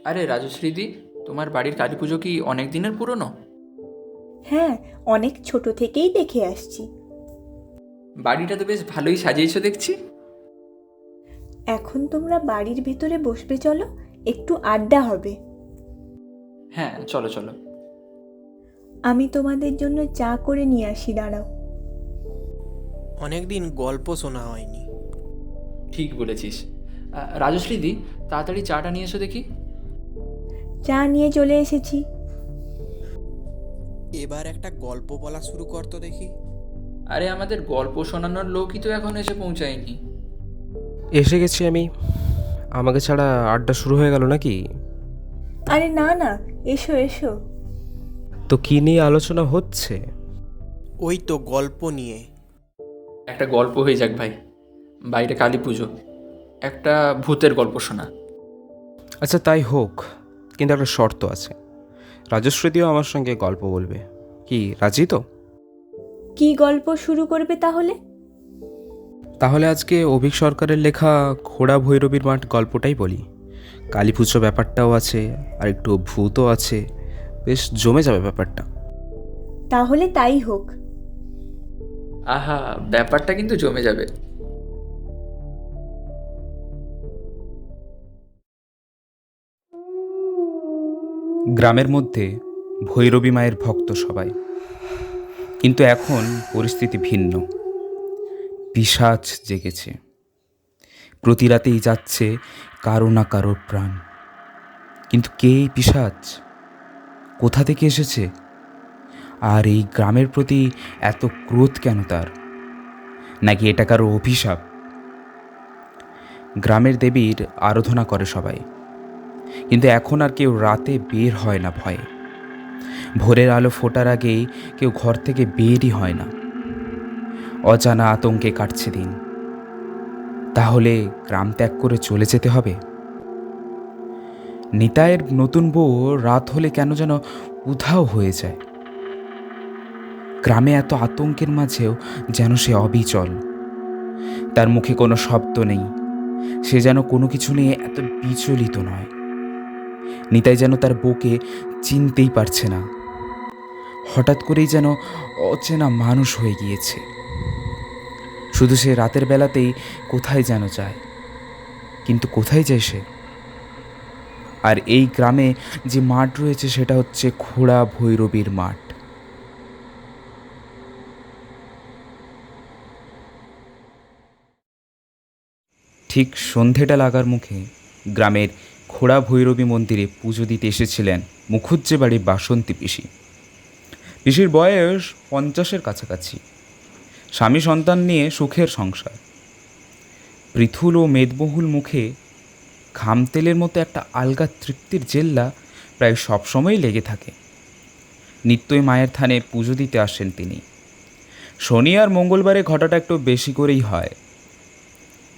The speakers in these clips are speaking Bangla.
আরে রাজশ্রীদি, তোমার বাড়ির কালী পুজো কি অনেক দিনের পুরনো? হ্যাঁ, অনেক ছোট থেকেই দেখে আসছি। বাড়িটা তো বেশ ভালোই সাজিয়েছো দেখছি। এখন তোমরা বাড়ির ভেতরে বসবে, চলো, একটু আড্ডা হবে। হ্যাঁ, চলো চলো। আমি তোমাদের জন্য চা করে নিয়ে আসি, দাঁড়াও। অনেকদিন গল্প শোনা হয়নি। ঠিক বলেছিস। রাজশ্রীদি, তাড়াতাড়ি চাটা নিয়ে এসো দেখি। চা নিয়ে চলে এসেছি। এবার একটা গল্প বলা শুরু কর তো দেখি। আরে আমাদের গল্প শোনানোর লোকই তো এখন এসে পৌঁছায়নি। এসে গেছি আমি। আমাকে ছাড়া আড্ডা শুরু হয়ে গেল নাকি? আরে না না, এসো এসো। তো কী নিয়ে আলোচনা হচ্ছে? ওই তো গল্প নিয়ে। একটা গল্প হয়ে যাক ভাই। বাইরে কালী পুজো, একটা ভূতের গল্প শোনা। আচ্ছা তাই হোক, কিন্তু একটা শর্ত আছে। রাজশ্রীদিও আমার সঙ্গে গল্প বলবে। কি রাজি তো? কি গল্প শুরু করবে তাহলে? তাহলে আজকে অভিক সরকারের লেখা ঘোড়া ভৈরবীর মাঠ গল্পটাই বলি। কালী পুজো ব্যাপারটাও আছে, আর একটু ভূতও আছে। বেশ জমে যাবে ব্যাপারটা। তাহলে তাই হোক। আহা, ব্যাপারটা কিন্তু জমে যাবে। গ্রামের মধ্যে ভৈরবী মায়ের ভক্ত সবাই, কিন্তু এখন পরিস্থিতি ভিন্ন। পিশাচ জেগেছে। প্রতি রাতেই যাচ্ছে কারো না কারোর প্রাণ। কিন্তু কে এই পিশাচ? কোথা থেকে এসেছে? আর এই গ্রামের প্রতি এত ক্রোধ কেন তার? নাকি এটা কারো অভিশাপ? গ্রামের দেবীর আরাধনা করে সবাই, কিন্তু এখন আর কেউ রাতে বের হয় না ভয়ে। ভোরের আলো ফোটার আগেই কেউ ঘর থেকে বেরই হয় না। অজানা আতঙ্কে কাটছে দিন। তাহলে গ্রাম ত্যাগ করে চলে যেতে হবে? নিতাইয়ের নতুন বউ রাত হলে কেন যেন উধাও হয়ে যায়। গ্রামে এত আতঙ্কের মাঝেও যেন সে অবিচল। তার মুখে কোনো শব্দ নেই। সে যেন কোনো কিছু নিয়ে এত বিচলিত নয়। নিতাই যেন তার বউকে চিনতেই পারছে না। হঠাৎ করেই যেন অচেনা মানুষ হয়ে গিয়েছে। শুধু সে রাতের বেলাতেই কোথায় যেন যায়, কিন্তু কোথায় যায় সে? আর এই গ্রামে যে মাঠ রয়েছে সেটা হচ্ছে ঘোড়া ভৈরবীর মাঠ। ঠিক সন্ধেটা লাগার মুখে গ্রামের ঘোড়া ভৈরবী মন্দিরে পুজো দিতে এসেছিলেন মুখুজ্জে বাড়ির বাসন্তী পিসি। পিসির বয়স 50-এর কাছাকাছি। স্বামী সন্তান নিয়ে সুখের সংসার। পৃথুল ও মেদবহুল মুখে ঘাম তেলের মতো একটা আলগা তৃপ্তির জেল্লা প্রায় সবসময়ই লেগে থাকে। নিত্যই মায়ের থানে পুজো দিতে আসেন তিনি। শনি আর মঙ্গলবারে ঘটাটা একটু বেশি করেই হয়।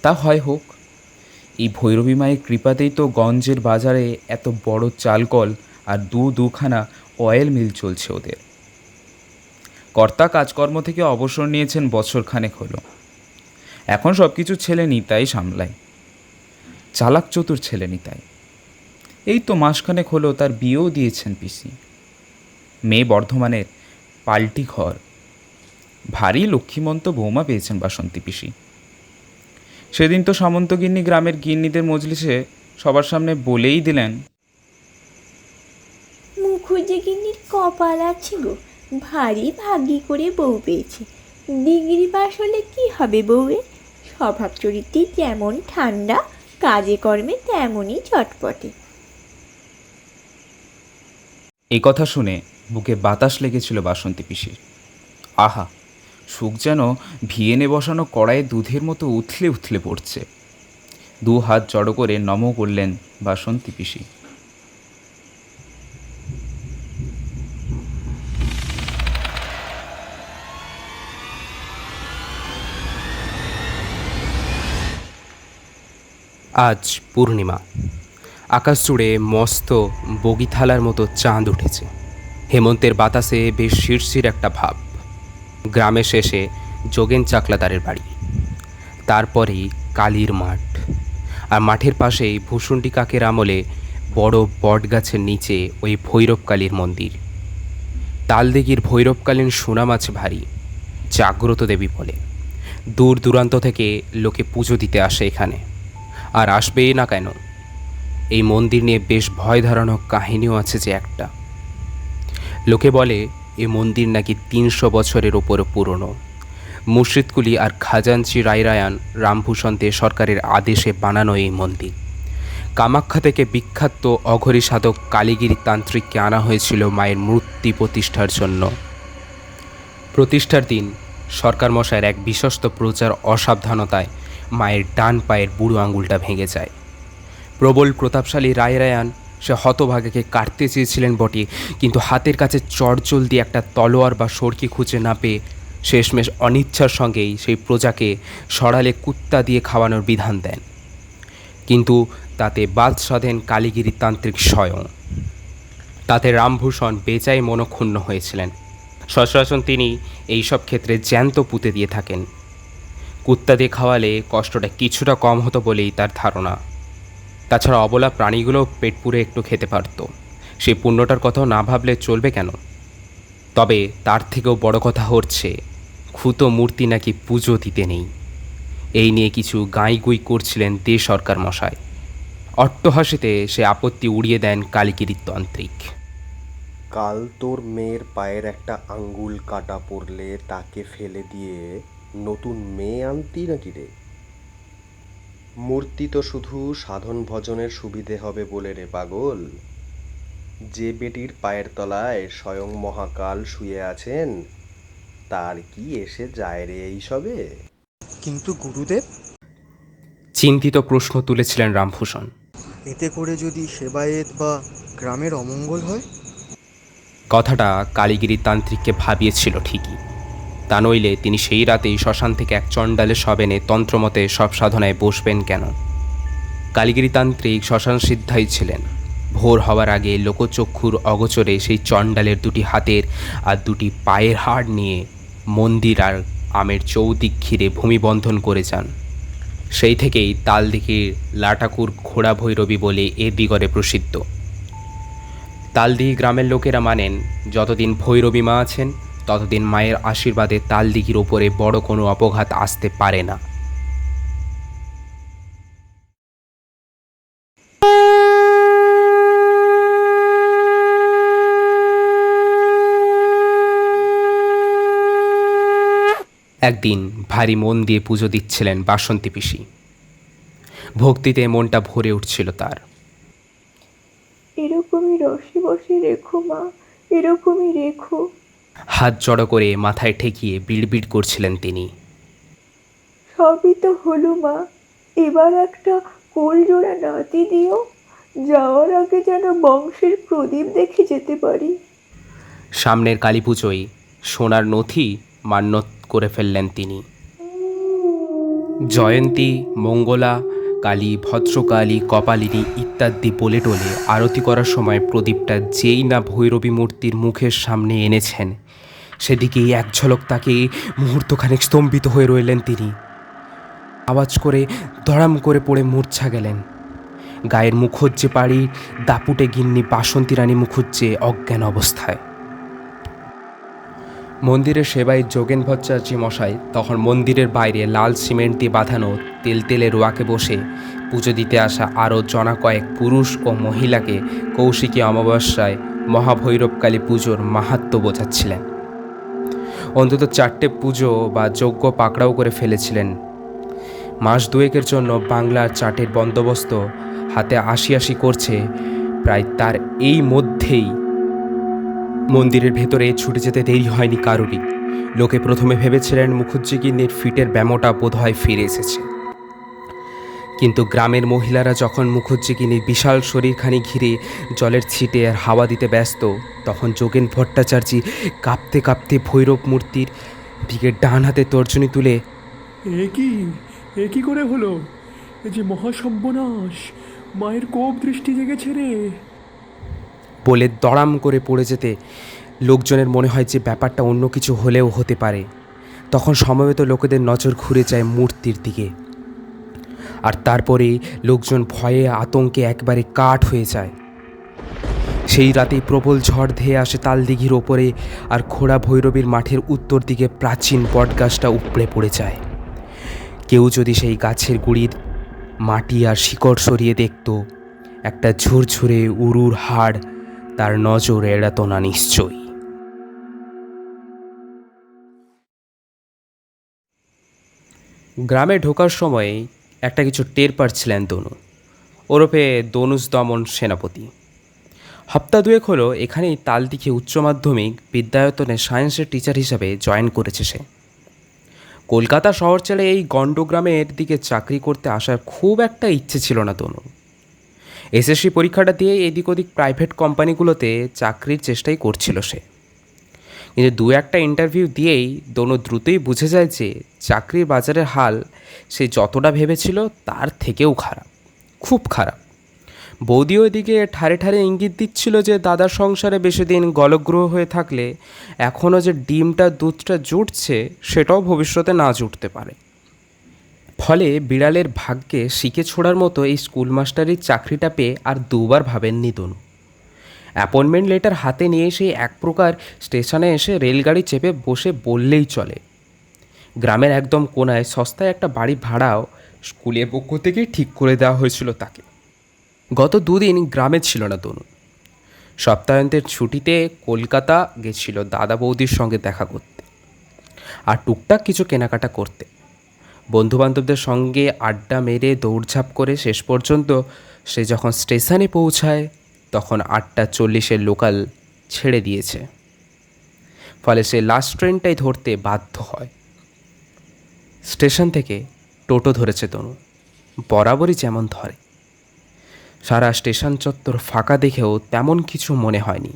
তা হয় হোক, এই ভৈরবী মায়ের কৃপাতেই তো গঞ্জের বাজারে এত বড় চালকল আর দুখানা অয়েল মিল চলছে ওদের। কর্তা কাজকর্ম থেকে অবসর নিয়েছেন বছরখানেক হলো। এখন সব কিছু ছেলে নিতাই সামলায়। চালাক চতুর ছেলে নিতাই। এই তো মাসখানেক হলো তার বিয়েও দিয়েছেন পিসি। মেয়ে বর্ধমানের পাল্টি ঘর। ভারী লক্ষ্মীমন্ত বৌমা পেয়েছেন বাসন্তী পিসি। সেদিন তো সামন্তগিন্নি গ্রামের গিন্নিদের মজলিসে সবার সামনে বলেই দিলেন, মুখুজ্জে গিন্নির কপাল আছে গো, ভারী ভাগ্যি করে বউ পেয়েছে। ডিগ্রি পাশ হলে কি হবে বউয়ের? স্বভাব চরিত্রে যেমন ঠান্ডা, কাজে কর্মে তেমনই চটপটে। এই কথা শুনে বুকে বাতাস লেগেছিল বাসন্তী পিসির। আহা, সুখ যেন ভিয়েনে বসানো কড়াইয়ে দুধের মতো উথলে উথলে পড়ছে। দু হাত জড়ো করে নম করলেন বাসন্তী পিসি। আজ পূর্ণিমা। আকাশ জুড়ে মস্ত বগিথালার মতো চাঁদ উঠেছে। হেমন্তের বাতাসে বেশ শিরশির একটা ভাব। গ্রামের শেষে যোগেন চাকলাদারের বাড়ি, তারপরেই কালীর মাঠ, আর মাঠের পাশেই ভূষুণ্ডি কাকের আমলে বড় বট গাছের নিচে ওই ভৈরবকালীর মন্দির। তালদিঘির ভৈরবকালীন সুনাম আছে ভারী, জাগ্রত দেবী বলে। দূর দূরান্ত থেকে লোকে পুজো দিতে আসে এখানে, আর আসবেই না কেন। এই মন্দির নিয়ে বেশ ভয় ধরানো কাহিনীও আছে যে একটা। লোকে বলে এই মন্দির নাকি 300 বছরের ওপরে পুরনো। মুর্শিদকুলি আর খাজাঞ্চি রায়রায়ান রামভূষণ দে সরকারের আদেশে বানানো এই মন্দির। কামাখ্যা থেকে বিখ্যাত অঘরী সাধক কালীগিরি তান্ত্রিককে আনা হয়েছিল মায়ের মূর্তি প্রতিষ্ঠার জন্য। প্রতিষ্ঠার দিন সরকার মশাইয়ের এক বিশ্বস্ত প্রজার অসাবধানতায় মায়ের ডান পায়ের বুড়ো আঙুলটা ভেঙে যায়। প্রবল প্রতাপশালী রায়রায়ান সে হতভাগাকে কাটতে চেয়েছিলেন বটে, কিন্তু হাতের কাছে চটজলদি একটা তলোয়ার বা সরকি খুঁজে না পেয়ে শেষমেশ অনিচ্ছার সঙ্গেই সেই প্রজাকে সরালে কুত্তা দিয়ে খাওয়ানোর বিধান দেন। কিন্তু তাতে বাদশা দেন কালীগিরি তান্ত্রিক স্বয়ং। তাতে রামভূষণ বেজায় মনক্ষুণ্ণ হয়েছিলেন। সচরাচর তিনি এইসব ক্ষেত্রে জ্যান্ত পুঁতে দিয়ে থাকেন। কুত্তা দিয়ে খাওয়ালে কষ্টটা কিছুটা কম হতো বলেই তার ধারণা। তাছাড়া অবলা প্রাণীগুলো পেট পুরে একটু খেতে পারত, সেই পুণ্যটার কথাও না ভাবলে চলবে কেন? তবে তার থেকেও বড় কথা হচ্ছে খুতো মূর্তি নাকি পুজো দিতে নেই। এই নিয়ে কিছু গাঁইগুই করছিলেন দে সরকার মশাই। অট্টহাসিতে সে আপত্তি উড়িয়ে দেন কালীগিরি তান্ত্রিক। কাল তোর মেয়ের পায়ের একটা আঙ্গুল কাটা পড়লে তাকে ফেলে দিয়ে নতুন মেয়ে আনতি নাকি রে? মূর্তি তো শুধু সাধন ভজনের সুবিধে হবে বলে রে পাগল। যে বেটির পায়ের তলায় স্বয়ং মহাকাল শুয়ে আছেন, তার কি এসে যায় রে এইসবে? কিন্তু গুরুদেব, চিন্তিত প্রশ্ন তুলেছিলেন রামভূষণ। এতে করে যদি সেবায়েত বা গ্রামের অমঙ্গল হয়? কথাটা কালীগিরি তান্ত্রিককে ভাবিয়েছিল ঠিকই, তা নইলে তিনি সেই রাতেই শ্মশান থেকে এক চণ্ডালের সবেনে তন্ত্রমতে সব সাধনায় বসবেন কেন? কালীগিরি তান্ত্রিক শ্মশান সিদ্ধাই ছিলেন। ভোর হওয়ার আগে লোকচক্ষুর অগোচরে সেই চণ্ডালের দুটি হাতের আর দুটি পায়ের হাড় নিয়ে মন্দির আর আমের চৌদিক ঘিরে ভূমিবন্ধন করে যান। সেই থেকেই তালদিঘির লাটাকুর ঘোড়া ভৈরবী বলে এ দিগরে প্রসিদ্ধ। তালদিঘি গ্রামের লোকেরা মানেন যতদিন ভৈরবী মা আছেন ততদিন মায়ের আশীর্বাদে তালদিঘির ওপরে বড় কোনো অপঘাত আসতে পারে না। একদিন ভারী মন দিয়ে পুজো দিচ্ছিলেন বাসন্তী পিসি। ভক্তিতে মনটা ভরে উঠছিল তার। এরকমই রসে বসে রেখো মা, এরকমই রেখো। হাত জড়ো করে মাথায় ঠেকিয়ে বিড়বিড় করছিলেন তিনি। সবই তো হলো মা, এবার একটা কোল জোড়া নাতি দিও, যাওয়ার আগে যেন বংশের প্রদীপ দেখে যেতে পারি। সামনের কালী পুজোয় সোনার নথি মান্যত করে ফেললেন তিনি। জয়ন্তী, মঙ্গলা, কালী, ভদ্রকালী, কপালিনী ইত্যাদি বলে টলে আরতি করার সময় প্রদীপটা যেই না ভৈরবী মূর্তির মুখের সামনে এনেছেন, সেদিকেই এক ঝলক তাকে মুহূর্তখানেক স্তম্ভিত হয়ে রইলেন তিনি। আওয়াজ করে ধড়াম করে পড়ে মূর্ছা গেলেন। গায়ের মুখুজ্জে পাড়ি দাপুটে গিন্নি বাসন্তী রানী মুখুজ্জে অজ্ঞান অবস্থায়। মন্দিরের সেবায় যোগেন ভট্টাচার্য মশাই তখন মন্দিরের বাইরে লাল সিমেন্ট দিয়ে বাঁধানো তেলতেলে রোয়াকে বসে পুজো দিতে আসা আরও জনা কয়েক পুরুষ ও মহিলাকে কৌশিকী অমাবস্যায় মহাভৈরবকালী পুজোর মাহাত্ম্য বোঝাচ্ছিলেন। অন্তত 4টে পুজো বা যজ্ঞ পাকড়াও করে ফেলেছিলেন। মাস দুয়েকের জন্য বাংলার চাটের বন্দোবস্ত হাতে আশি করছে প্রায়, তার এই মধ্যেই মন্দিরের ভেতরে ছুটে যেতে দেরি হয়নি কারোরই। লোকে প্রথমে ভেবেছিলেন মুখুজ্জি গিন্নির ফিটের ব্যামোটা বোধহয় ফিরে এসেছে, কিন্তু গ্রামের মহিলারা যখন মুখুজ্জি গিন্নির বিশাল শরীরখানি ঘিরে জলের ছিটে আর হাওয়া দিতে ব্যস্ত, তখন যোগেন ভট্টাচার্য কাঁপতে কাঁপতে ভৈরব মূর্তির দিকে ডান হাতে তর্জনী তুলে, এ কি করে হলো? এ যে মহাসর্বনাশ, মায়ের কোপ দৃষ্টি জেগেছে রে বলে দড়াম করে পড়ে যেতে লোকজনের মনে হয় যে ব্যাপারটা অন্য কিছু হলেও হতে পারে। তখন সমবেত লোকেদের নজর ঘুরে যায় মূর্তির দিকে, আর তারপরেই লোকজন ভয়ে আতঙ্কে একবারে কাঠ হয়ে যায়। সেই রাতেই প্রবল ঝড় ধেয়ে আসে তালদিঘির ওপরে, আর খোড়া ভৈরবীর মাঠের উত্তর দিকে প্রাচীন বটগাছটা উপড়ে পড়ে যায়। কেউ যদি সেই গাছের গুড়ির মাটি আর শিকড় সরিয়ে দেখত, একটা ঝুরঝুরে উরুর হাড় তার নজর এড়াতো না নিশ্চয়ই। গ্রামে ঢোকার সময় একটা কিছু টের পাচ্ছিলেন দনু, ওরফে দনুজ দমন সেনাপতি। হপ্তা দুয়েক হলো এখানেই তালদিঘি উচ্চ মাধ্যমিক বিদ্যায়তনে সায়েন্সের টিচার হিসাবে জয়েন করেছে সে। কলকাতা শহর ছেড়ে এই গণ্ডগ্রামের দিকে চাকরি করতে আসার খুব একটা ইচ্ছে ছিল না দনু। এসএসসি পরীক্ষাটা দিয়ে এদিক ওদিক প্রাইভেট কোম্পানিগুলোতে চাকরির চেষ্টাই করছিল সে। কিন্তু দু একটা ইন্টারভিউ দিয়েই দনু দ্রুতই বুঝে যায় যে চাকরির বাজারের হাল সে যতটা ভেবেছিল তার থেকেও খারাপ, খুব খারাপ। বৌদিও এদিকে ঠারে ঠারে ইঙ্গিত দিচ্ছিল যে দাদার সংসারে বেশি দিন গলগ্রহ হয়ে থাকলে এখনও যে ডিমটা দুধটা জুটছে সেটাও ভবিষ্যতে না জুটতে পারে। ফলে বিড়ালের ভাগ্যে শিকে ছোড়ার মতো এই স্কুল মাস্টারির চাকরিটা পেয়ে আর দুবার ভাবেননি দনু। অ্যাপয়েন্টমেন্ট লেটার হাতে নিয়ে সেই এক প্রকার স্টেশনে এসে রেলগাড়ি চেপে বসে বললেই চলে। গ্রামের একদম কোনায় সস্তায় একটা বাড়ি ভাড়াও স্কুলের পক্ষ থেকেই ঠিক করে দেওয়া হয়েছিল তাকে। গত দুদিন গ্রামে ছিল না তনু। সপ্তাহান্তের ছুটিতে কলকাতা গেছিল দাদা বৌদির সঙ্গে দেখা করতে আর টুকটাক কিছু কেনাকাটা করতে। বন্ধুবান্ধবদের সঙ্গে আড্ডা মেরে দৌড়ঝাঁপ করে শেষ পর্যন্ত সে যখন স্টেশনে পৌঁছায় তখন 8:40 লোকাল ছেড়ে দিয়েছে। ফলে সে লাস্ট ট্রেনটাই ধরতে বাধ্য হয়। স্টেশন থেকে টোটো ধরেছে তনু, বরাবরই যেমন ধরে। সারা স্টেশন চত্বর ফাঁকা দেখেও তেমন কিছু মনে হয়নি,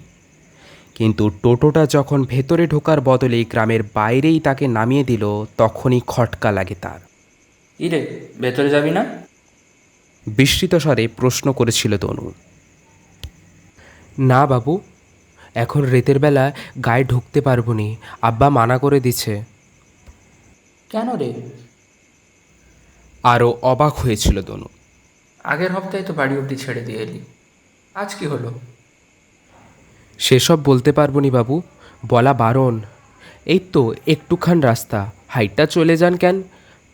কিন্তু টোটোটা যখন ভেতরে ঢোকার বদলে গ্রামের বাইরেই তাকে নামিয়ে দিল তখনই খটকা লাগে তার। ইরে, ভেতরে যাবি না? বিস্মিত স্বরে প্রশ্ন করেছিল তনু। না বাবু, এখন রাতের বেলা গায়ে ঢুকতে পারবো নি, আব্বা মানা করে দিছে। কেন রে? আরও অবাক হয়েছিল তনু। আগের হপ্তাহে তো বাড়ি অবধি ছেড়ে দিয়ে এলি, আজ কি হলো? সেসব বলতে পারবো নি বাবু, বলা বারণ। এই তো একটুখান রাস্তা, হাইটটা চলে যান কেন?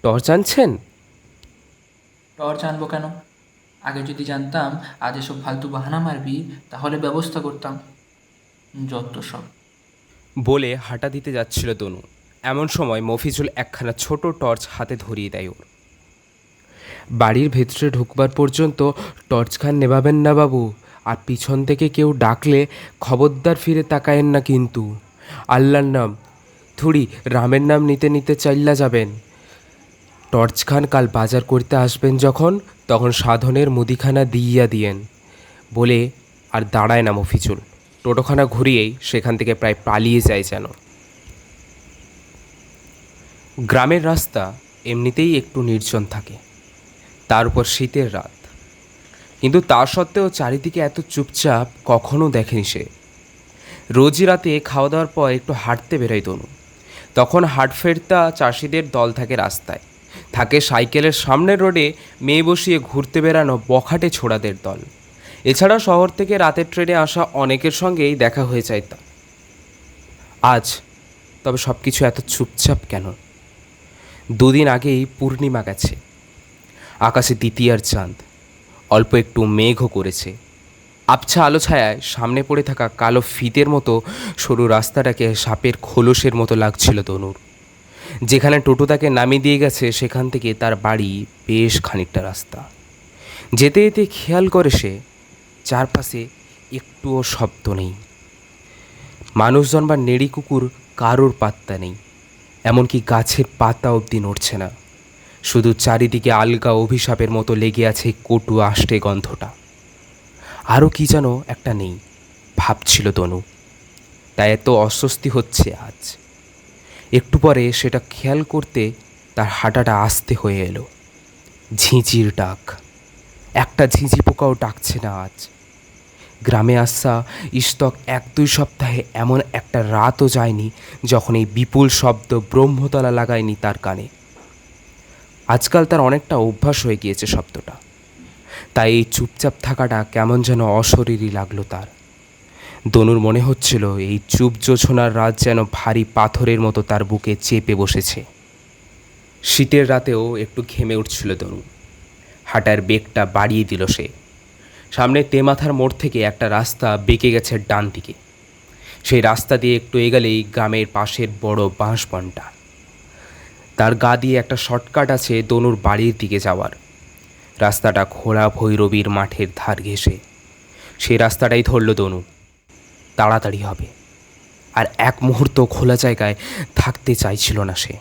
টর্চ আনছেন? টর্চ আনবো কেন? আগে যদি জানতাম আজ এসব ফালতু বাহানা মারবি তাহলে ব্যবস্থা করতাম। যত সব। বলে হাঁটা দিতে যাচ্ছিল তনু। এমন সময় মফিজুল একখানা ছোট টর্চ হাতে ধরিয়ে দেয় ওর। বাড়ির ভেতরে ঢুকবার পর্যন্ত টর্চখান নেভাবেন না বাবু, আর পিছন থেকে কেউ ডাকলে খবরদার ফিরে তাকায়েন না কিন্তু। আল্লাহর নাম থুড়ি রামের নাম নিতে নিতে চাইল্লা যাবেন। টর্চখান কাল বাজার করতে আসবেন যখন, তখন সাধনের মুদিখানা দিয়েন। বলে আর দাঁড়ায় না মফিজুল, টোটোখানা ঘুরিয়েই সেখান থেকে প্রায় পালিয়ে যায় যেন। গ্রামের রাস্তা এমনিতেই একটু নির্জন থাকে, তার উপর শীতের রাত, কিন্তু তা সত্ত্বেও চারিদিকে এত চুপচাপ কখনো দেখেনি সে। রোজই রাতে খাওয়া দাওয়ার পর একটু হাঁটতে বেরোয় তনু। তখন হাট ফেরতা চাষিদের দল থাকে রাস্তায়, থাকে সাইকেলের সামনের রোডে মেয়ে বসিয়ে ঘুরতে বেরানো বখাটে ছোড়াদের দল। এছাড়া শহর থেকে রাতের ট্রেনে আসা অনেকের সঙ্গেই দেখা হয়ে যায় তা। আজ তবে সব কিছু এত চুপচাপ কেন? দুদিন আগেই পূর্ণিমা গেছে, আকাশে দ্বিতীয়ার চাঁদ, অল্প একটু মেঘও করেছে। আবছা আলো ছায়ায় সামনে পড়ে থাকা কালো ফিতের মতো সরু রাস্তাটাকে সাপের খোলসের মতো লাগছিল তনুর। যেখানে টোটো তাকে নামিয়ে দিয়ে গেছে সেখান থেকে তার বাড়ি বেশ খানিকটা রাস্তা। যেতে যেতে খেয়াল করে সে চারপাশে একটুও শব্দ নেই, মানুষজন বা নেড়ি কুকুর কারোর পাত্তা নেই, এমনকি গাছের পাতা অবধি নড়ছে না। শুধু চারিদিকে আলগা অভিশাপের মতো লেগে আছে কটু আষ্টে গন্ধটা। আরও কি যেন একটা নেই ভাবছিল তনু, তাই এত অস্বস্তি হচ্ছে আজ। একটু পরে সেটা খেয়াল করতে তার হাঁটাটা আস্তে হয়ে এলো। ঝিঁঝির ডাক, একটা ঝিঁঝি পোকাও ডাকছে না আজ। গ্রামে আসা ইস্তক 1-2 সপ্তাহে এমন একটা রাতও যায়নি যখন এই বিপুল শব্দ ব্রহ্মতলা লাগায়নি তার কানে। আজকাল তার অনেকটা অভ্যাস হয়ে গিয়েছে শব্দটা, তাই এই চুপচাপ থাকাটা কেমন যেন অশরীরই লাগলো তার। দনুর মনে হচ্ছিল এই চুপ জোছনার রাত যেন ভারী পাথরের মতো তার বুকে চেপে বসেছে। শীতের রাতেও একটু ঘেমে উঠছিল দনু। হাঁটার বেগটা বাড়িয়ে দিল সে। সামনে তেমাথার মোড় থেকে একটা রাস্তা বেঁকে গেছে ডান দিকে। সেই রাস্তা দিয়ে একটু এগোলেই গ্রামের পাশের বড় বাঁশবনটা। তার গা দিয়ে একটা শর্টকাট আছে দনুর বাড়ির দিকে যাওয়ার। রাস্তাটা খোলা ভৈরবীর মাঠের ধার ঘেঁষে। সেই রাস্তাটাই ধরল দনু। তাড়াতাড়ি হবে, আর এক মুহূর্ত খোলা জায়গায় থাকতে চাইছিল না সে।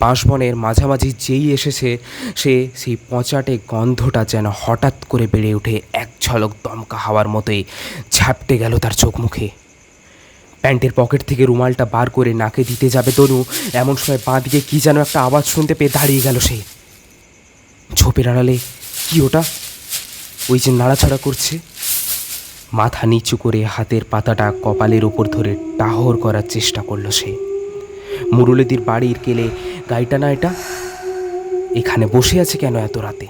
বাঁশবনের মাঝামাঝি যেই এসেছে সে সেই পচাটে গন্ধটা যেন হঠাৎ করে বেড়ে উঠে এক ঝলক দমকা হাওয়ার মতোই ঝাপটে গেল তার চোখ মুখে। প্যান্টের পকেট থেকে রুমালটা বার করে নাকে দিতে যাবে তনু, এমন সময় বাঁ দিকে কী যেন একটা আওয়াজ শুনতে পেয়ে দাঁড়িয়ে গেল সে। ঝোপের আড়ালে কি ওটা? ওই যে নাড়াচাড়া করছে। মাথা নিচু করে হাতের পাতাটা কপালের ওপর ধরে টাহর করার চেষ্টা করল সে। মুরুলিদির বাড়ির কেলে গাইটা না এটা? এখানে বসে আছে কেন এত রাতে?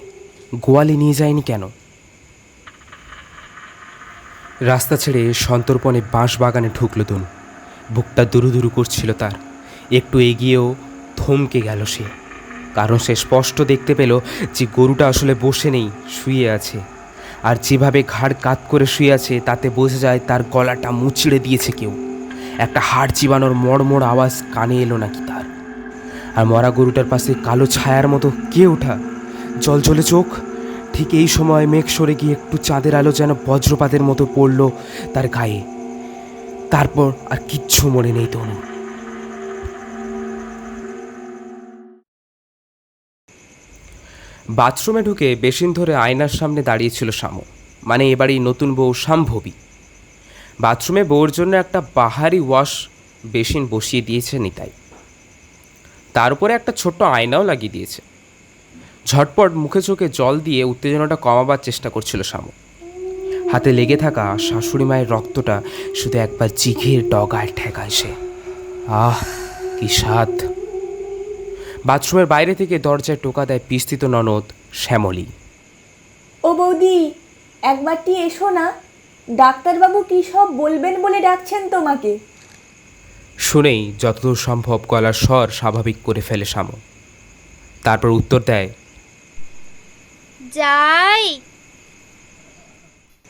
গোয়ালে নিয়ে যায়নি কেন? রাস্তা ছেড়ে সন্তর্পণে বাঁশ বাগানে ঢুকল তনু। বুকটা দুরু দুরু করছিল তার। একটু এগিয়েও থমকে গেল সে, কারণ সে স্পষ্ট দেখতে পেল যে গরুটা আসলে বসে নেই, শুয়ে আছে। আর যেভাবে ঘাড় কাত করে শুয়ে আছে তাতে বোঝা যায় তার গলাটা মুচড়ে দিয়েছে কেউ। একটা হাড় চিবানোর মড়মড় আওয়াজ কানে এলো নাকি তার। আর মরা গরুটার পাশে কালো ছায়ার মতো কে ওঠা, জলজলে চোখ। ঠিক এই সময় মেঘ সরে গিয়ে একটু চাঁদের আলো যেন বজ্রপাতের মতো পড়ল তার গায়ে। তারপর আর কিচ্ছু মনে নেই তনু। বাথরুমে ঢুকে বেসিন ধরে আয়নার সামনে দাঁড়িয়েছিল শামু, মানে এবারই নতুন বউ শাম্ভবী। বাথরুমে বউর জন্য একটা বাহারি ওয়াশ বেসিন বসিয়ে দিয়েছে নিতাই। তার উপরে একটা ছোট্ট আয়নাও লাগিয়ে দিয়েছে। ঝটপট মুখে চোখে জল দিয়ে উত্তেজনাটা কমাবার চেষ্টা করছিল শামু। হাতে লেগে থাকা শাশুড়ি মায়ের রক্তটা শুধু একবার জিঘের ডগায় ঠেকায় সে। আহ, কি স্বাদ! বাথরুমের বাইরে থেকে দরজায় টোকা দেয় পিস্তিত ননদ শ্যামলী। ও বৌদি, একবারটি এসো না, ডাক্তারবাবু কী সব বলবেন বলে ডাকছেন তোমাকে। শুনেই যতদূর সম্ভব গলার স্বর স্বাভাবিক করে ফেলে শামু। তারপর উত্তর দেয়, যাই।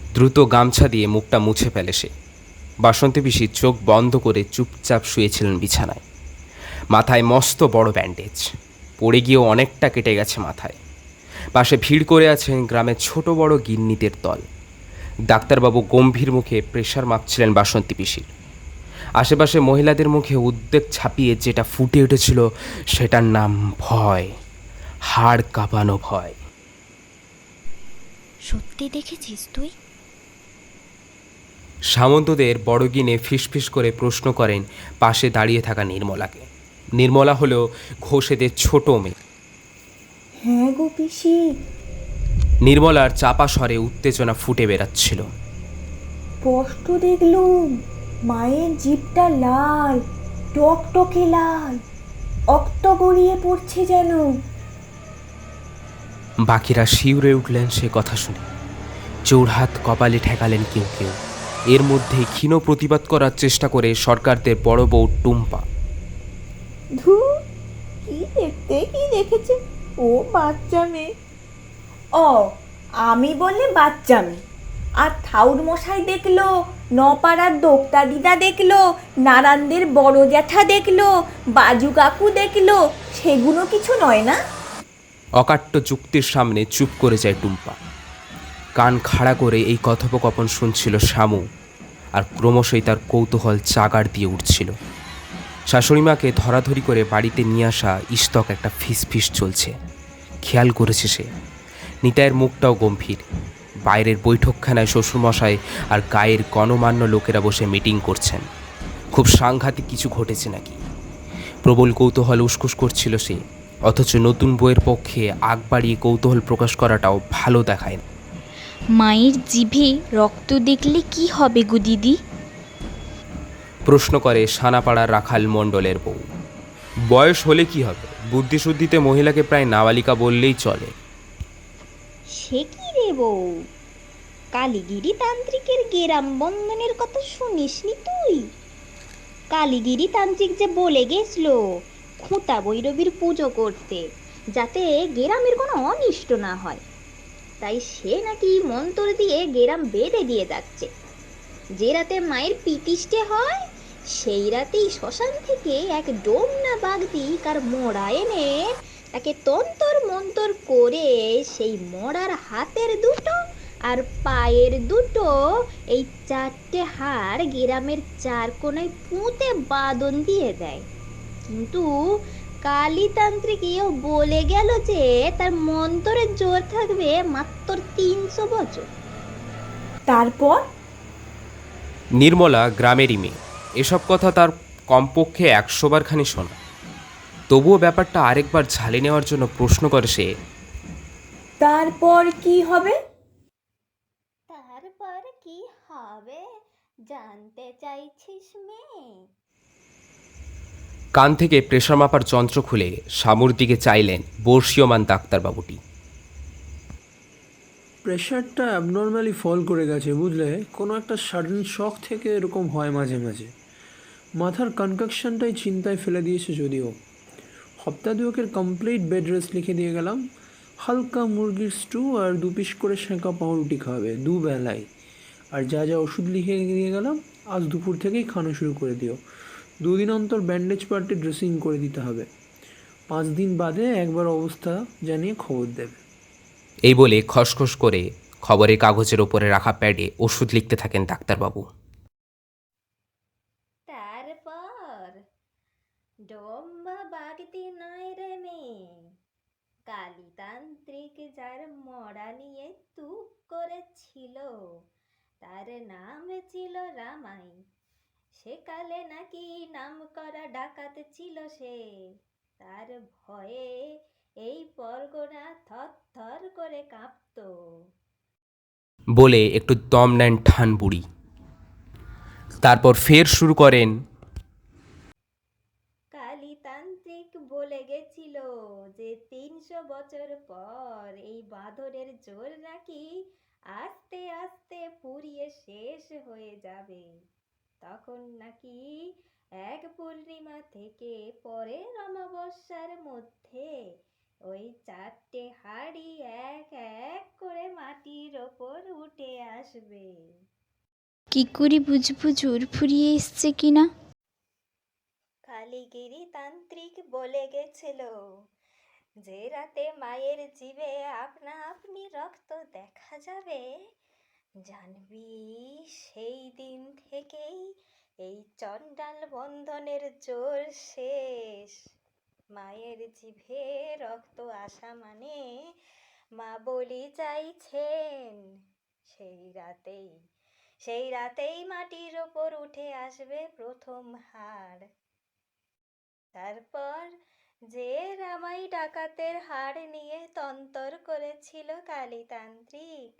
দ্রুত গামছা দিয়ে মুখটা মুছে ফেলে সে। বাসন্তী পিসি চোখ বন্ধ করে চুপচাপ শুয়েছিলেন বিছানায়। মাথায় মস্ত বড় ব্যান্ডেজ, পড়ে গিয়েও অনেকটা কেটে গেছে মাথায়। পাশে ভিড় করে আছেন গ্রামের ছোট বড় গিন্নিদের দল। ডাক্তারবাবু গম্ভীর মুখে প্রেশার মাপছিলেন বাসন্তী পিসির। আশেপাশে মহিলাদের মুখে উদ্বেগ ছাপিয়ে যেটা ফুটে উঠেছিল সেটার নাম ভয়, হাড় কাঁপানো ভয়। সত্যি দেখেছিস তুই? সামন্তদের বড় গিনে ফিসফিস করে প্রশ্ন করেন পাশে দাঁড়িয়ে থাকা নির্মলাকে। নির্মলা হলো ঘোষেদের ছোট মেয়ে। হ্যাঁ গো পিসি। নির্মলার চাপা স্বরে উত্তেজনা ফুটে বেরাচ্ছিল। স্পষ্ট দেখলুম মায়ের জিভটা লাল, টকটকে লাল, রক্ত গড়িয়ে পড়ছে যেন। বাকিরা শিউরে উঠলেন সে কথা শুনে। জোড়হাত কপালে ঠেকালেন কেউ কেউ। এর মধ্যে ক্ষীণ প্রতিবাদ করার চেষ্টা করে সরকারদের বড় বউ টুম্পা। ধু, কি দেখতে, কি দেখেছে ও বাচ্চা মেয়ে। ও, আমি বললে বাচ্চা মেয়ে, আর ঠাউর মশাই দেখলো, নপাড়ার দোক্তা দিদা দেখলো, নারায়ণদের বড় জ্যাঠা দেখলো, বাজু কাকু দেখলো, সেগুলো কিছু নয় না? অকাট্য যুক্তির সামনে চুপ করে যায় টুম্পা। কান খাড়া করে এই কথোপকথন শুনছিল শামু, আর ক্রমশই তার কৌতূহল চাগাড় দিয়ে উঠছিল। শাশুড়িমাকে ধরাধরি করে বাড়িতে নিয়ে আসা ইস্তক একটা ফিসফিস চলছে। খেয়াল করেছে সে। নিতাইয়ের মুখটাও গম্ভীর। বাইরের বৈঠকখানায় শ্বশুরমশাই আর গায়ের গণমান্য লোকেরা বসে মিটিং করছেন। খুব সাংঘাতিক কিছু ঘটেছে নাকি। প্রবল কৌতূহল উসকুস করছিল সে, অথচ নতুন বইয়ের পক্ষে আগ বাড়িয়ে কৌতূহল প্রকাশ করাটাও ভালো দেখায় না। মায়ের জিভে রক্ত দেখলে কি হবে গো দিদি? প্রশ্ন করে সানাপাড়ার রাখাল মণ্ডলের বউ। বয়স হলে কি হবে, বুদ্ধিশুদ্ধিতে মহিলাকে প্রায় নাবালিকা বললেই চলে। সে কি রে বউ, কালীগিরি তান্ত্রিকের গেরাম বন্ধনের কথা শুনিসনি তুই? কালীগিরি তান্ত্রিক যে বলে গেছিল খুঁতা বৈরবীর পুজো করতে, যাতে গেরামের কোনো অনিষ্ট না হয়। তাই সে নাকি মন্তর দিয়ে গেরাম বেঁধে দিয়ে যাচ্ছে। যে রাতে মায়ের পিতিষ্ঠে হয় সেই রাতেই শ্মশান থেকে এক ডোমনা বাগদি কার মরা এনে তাকে তন্তর মন্তর করে সেই মরার হাতের দুটো আর পায়ের দুটো এই 4টে হাড় গ্রামের 4 কোণায় পুঁতে বাঁধন দিয়ে দেয়। কিন্তু কালীতান্ত্রিক এও বলে গেল যে তার মন্তরের জোর থাকবে মাত্র 300 বছর। তারপর নির্মলা গ্রামেরই মেয়ে, এসব কথা তার কমপক্ষে 100 বার খানি শোনা। তবুও ব্যাপারটা আরেকবার ঝালে নেওয়ার জন্য প্রশ্ন করে সে, তারপর কি হবে? তারপর কি হবে জানতে চাইছিস মেয়ে? কান থেকে প্রেশার মাপার যন্ত্র খুলে শামুর দিকে চাইলেন বর্ষীয়মান ডাক্তারবাবুটি। প্রেশারটা অ্যাবনর্মালি ফল করে গেছে, বুঝলে? কোনো একটা সাডেন শক থেকে এরকম হয় মাঝে মাঝে। মাথার কনকাকশনটাই চিন্তায় ফেলে দিয়েছে যদিও। সপ্তাহ দুয়েকের কমপ্লিট বেড রেস্ট লিখে দিয়ে গেলাম। হালকা মুরগির স্টু আর 2 পিস করে সেঁকা পাউরুটি খাবে 2 বেলায়। আর যা যা ওষুধ লিখে দিয়ে গেলাম আজ দুপুর থেকেই খানো শুরু করে দিও। 2 দিন অন্তর ব্যান্ডেজ পার্টি ড্রেসিং করে দিতে হবে। 5 দিন বাদে একবার অবস্থা জানিয়ে খবর দেবে। এই বলে খসখস করে খবরের কাগজের ওপরে রাখা প্যাডে ওষুধ লিখতে থাকেন ডাক্তারবাবু। তারপর ডোম্বা বাগদি নয় রে মেয়ে, কালীতান্ত্রিক যার মরা নিয়ে তুক করেছিল তার নাম ছিল রামাই। সেকালে নাকি নাম করা ডাকাত ছিল সে। তার ভয়ে এই পরগনা থরথর করে কাঁপত। বলে একটু দম নেন ঠান বুড়ি। তারপর ফের শুরু করেন, কালীতান্ত্রিক বলে গেছিল যে 300 বছর পর এই বাঁদরের জোর নাকি আস্তে আস্তে পুড়িয়ে শেষ হয়ে যাবে। তখন নাকি এক পূর্ণিমা থেকে পরের অমাবস্যার মধ্যে ওই 4টে হাড়ি এক এক করে মাটির ওপর উঠে আসবে। কি করে বুঝবো জোর ফুরিয়ে এসছে কিনা? কালীগিরি তান্ত্রিক বলে গেছিল যে রাতে মায়ের জিভে আপনা আপনি রক্ত দেখা যাবে, জানবি সেই দিন থেকেই এই চণ্ডাল বন্ধনের জোর শেষ। মায়ের জিভে রক্ত আসা মানে মা বলি চাইছেন। সেই রাতেই মাটির ওপর উঠে আসবে প্রথম হাড়। তারপর যে রামাই ডাকাতের হাড় নিয়ে তন্তর করেছিল কালীতান্ত্রিক,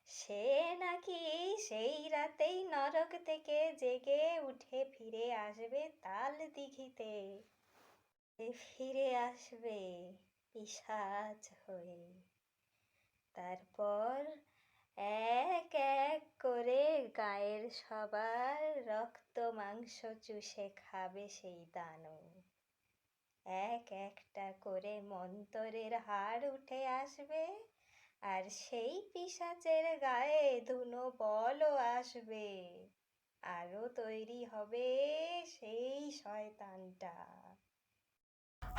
সে নাকি সেই রাতেই নরক থেকে জেগে উঠে ফিরে আসবে তাল দিঘিতে। ফিরে আসবে পিশাচ হয়ে। তারপর এক এক করে গায়ের সবার রক্ত মাংস চুষে খাবে সেই দানব। এক একটা করে মন্তরের হাড় উঠে আসবে, আর সেই পিশাচের গায়ে ধুনো বলও আসবে। আরো তৈরি হবে সেই শয়তানটা।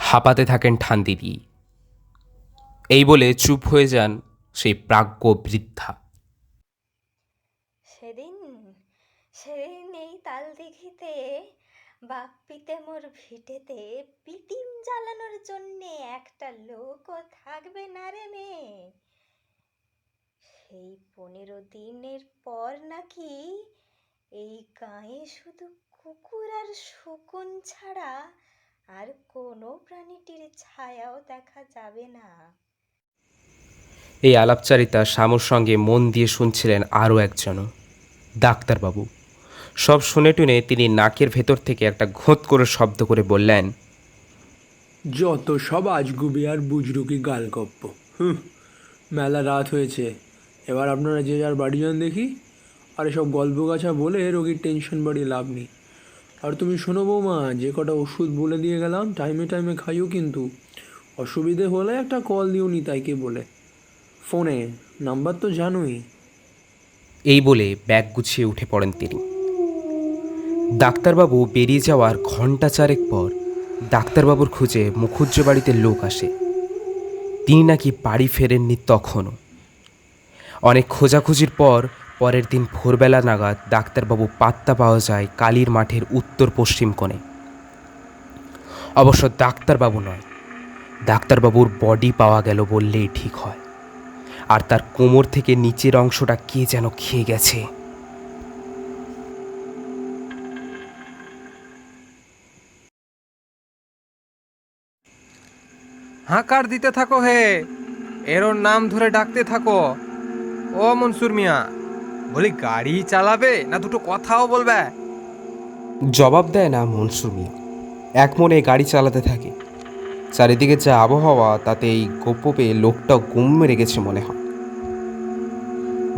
হাঁপাতে থাকেন ঠান দিদি। এই বলে চুপ হয়ে যান সেই প্রাজ্ঞ বৃদ্ধা। সেদিন এই তাল দিঘিতে বাপ্পিতে মোর ভিটেতে পিটিম জ্বালানোর জন্যে একটা লোকও থাকবে না রে মেয়ে। সেই 15 দিনের পর নাকি এই গায়ে শুধু কুকুর আর শকুন ছাড়া আর কোনো প্রাণীটির ছায়াও দেখা যাবে না। এই আলাপচারিতা শামুর সঙ্গে মন দিয়ে শুনছিলেন আরও একজনও, ডাক্তারবাবু। সব শুনে টুনে তিনি নাকের ভেতর থেকে একটা ঘোঁত করে শব্দ করে বললেন, যত সব আজগুবি আর বুজরুকি গালগপ্প। মেলা রাত হয়েছে, এবার আপনারা যে যার বাড়ি যান দেখি। আর এসব গল্প গাছা বলে রোগীর টেনশন বাড়িয়ে লাভ নেই। আর তুমি শোনো বৌমা, যে কটা ওষুধ বলে দিয়ে গেলাম টাইমে টাইমে খাইও কিন্তু। অসুবিধে হলে একটা কল দিও নিতাইকে বলে, ফোনে নাম্বার তো জানোই। এই বলে ব্যাগ গুছিয়ে উঠে পড়েন তিনি। ডাক্তারবাবু বেরিয়ে যাওয়ার ঘণ্টা চারেক পর ডাক্তারবাবুর খুঁজে মুখুজ্জে বাড়িতে লোক আসে। তিনি নাকি বাড়ি ফেরেননি তখনও। অনেক খোঁজাখুঁজির পর পরের দিন ভোরবেলা নাগাদ ডাক্তারবাবু পাত্তা পাওয়া যায় কালীর মাঠের উত্তর পশ্চিম কোণে। অবশ্য ডাক্তারবাবু নয়, ডাক্তারবাবুর বডি পাওয়া গেল বললেই ঠিক হয়। আর তার কোমর থেকে নিচের অংশটা কে যেন খেয়ে গেছে। হাঁকার দিতে থাকো হে, এর ওর নাম ধরে ডাকতে থাকো। ও মনসুর মিয়া, বলি গাড়ি চালাবে না দুটো কথাও বলবে? জবাব দেয় না মনসুর মিয়া, এক মনে গাড়ি চালাতে থাকে। চারিদিকে যা আবহাওয়া তাতে এই গোপে লোকটা গুম মেরে গেছে মনে হয়।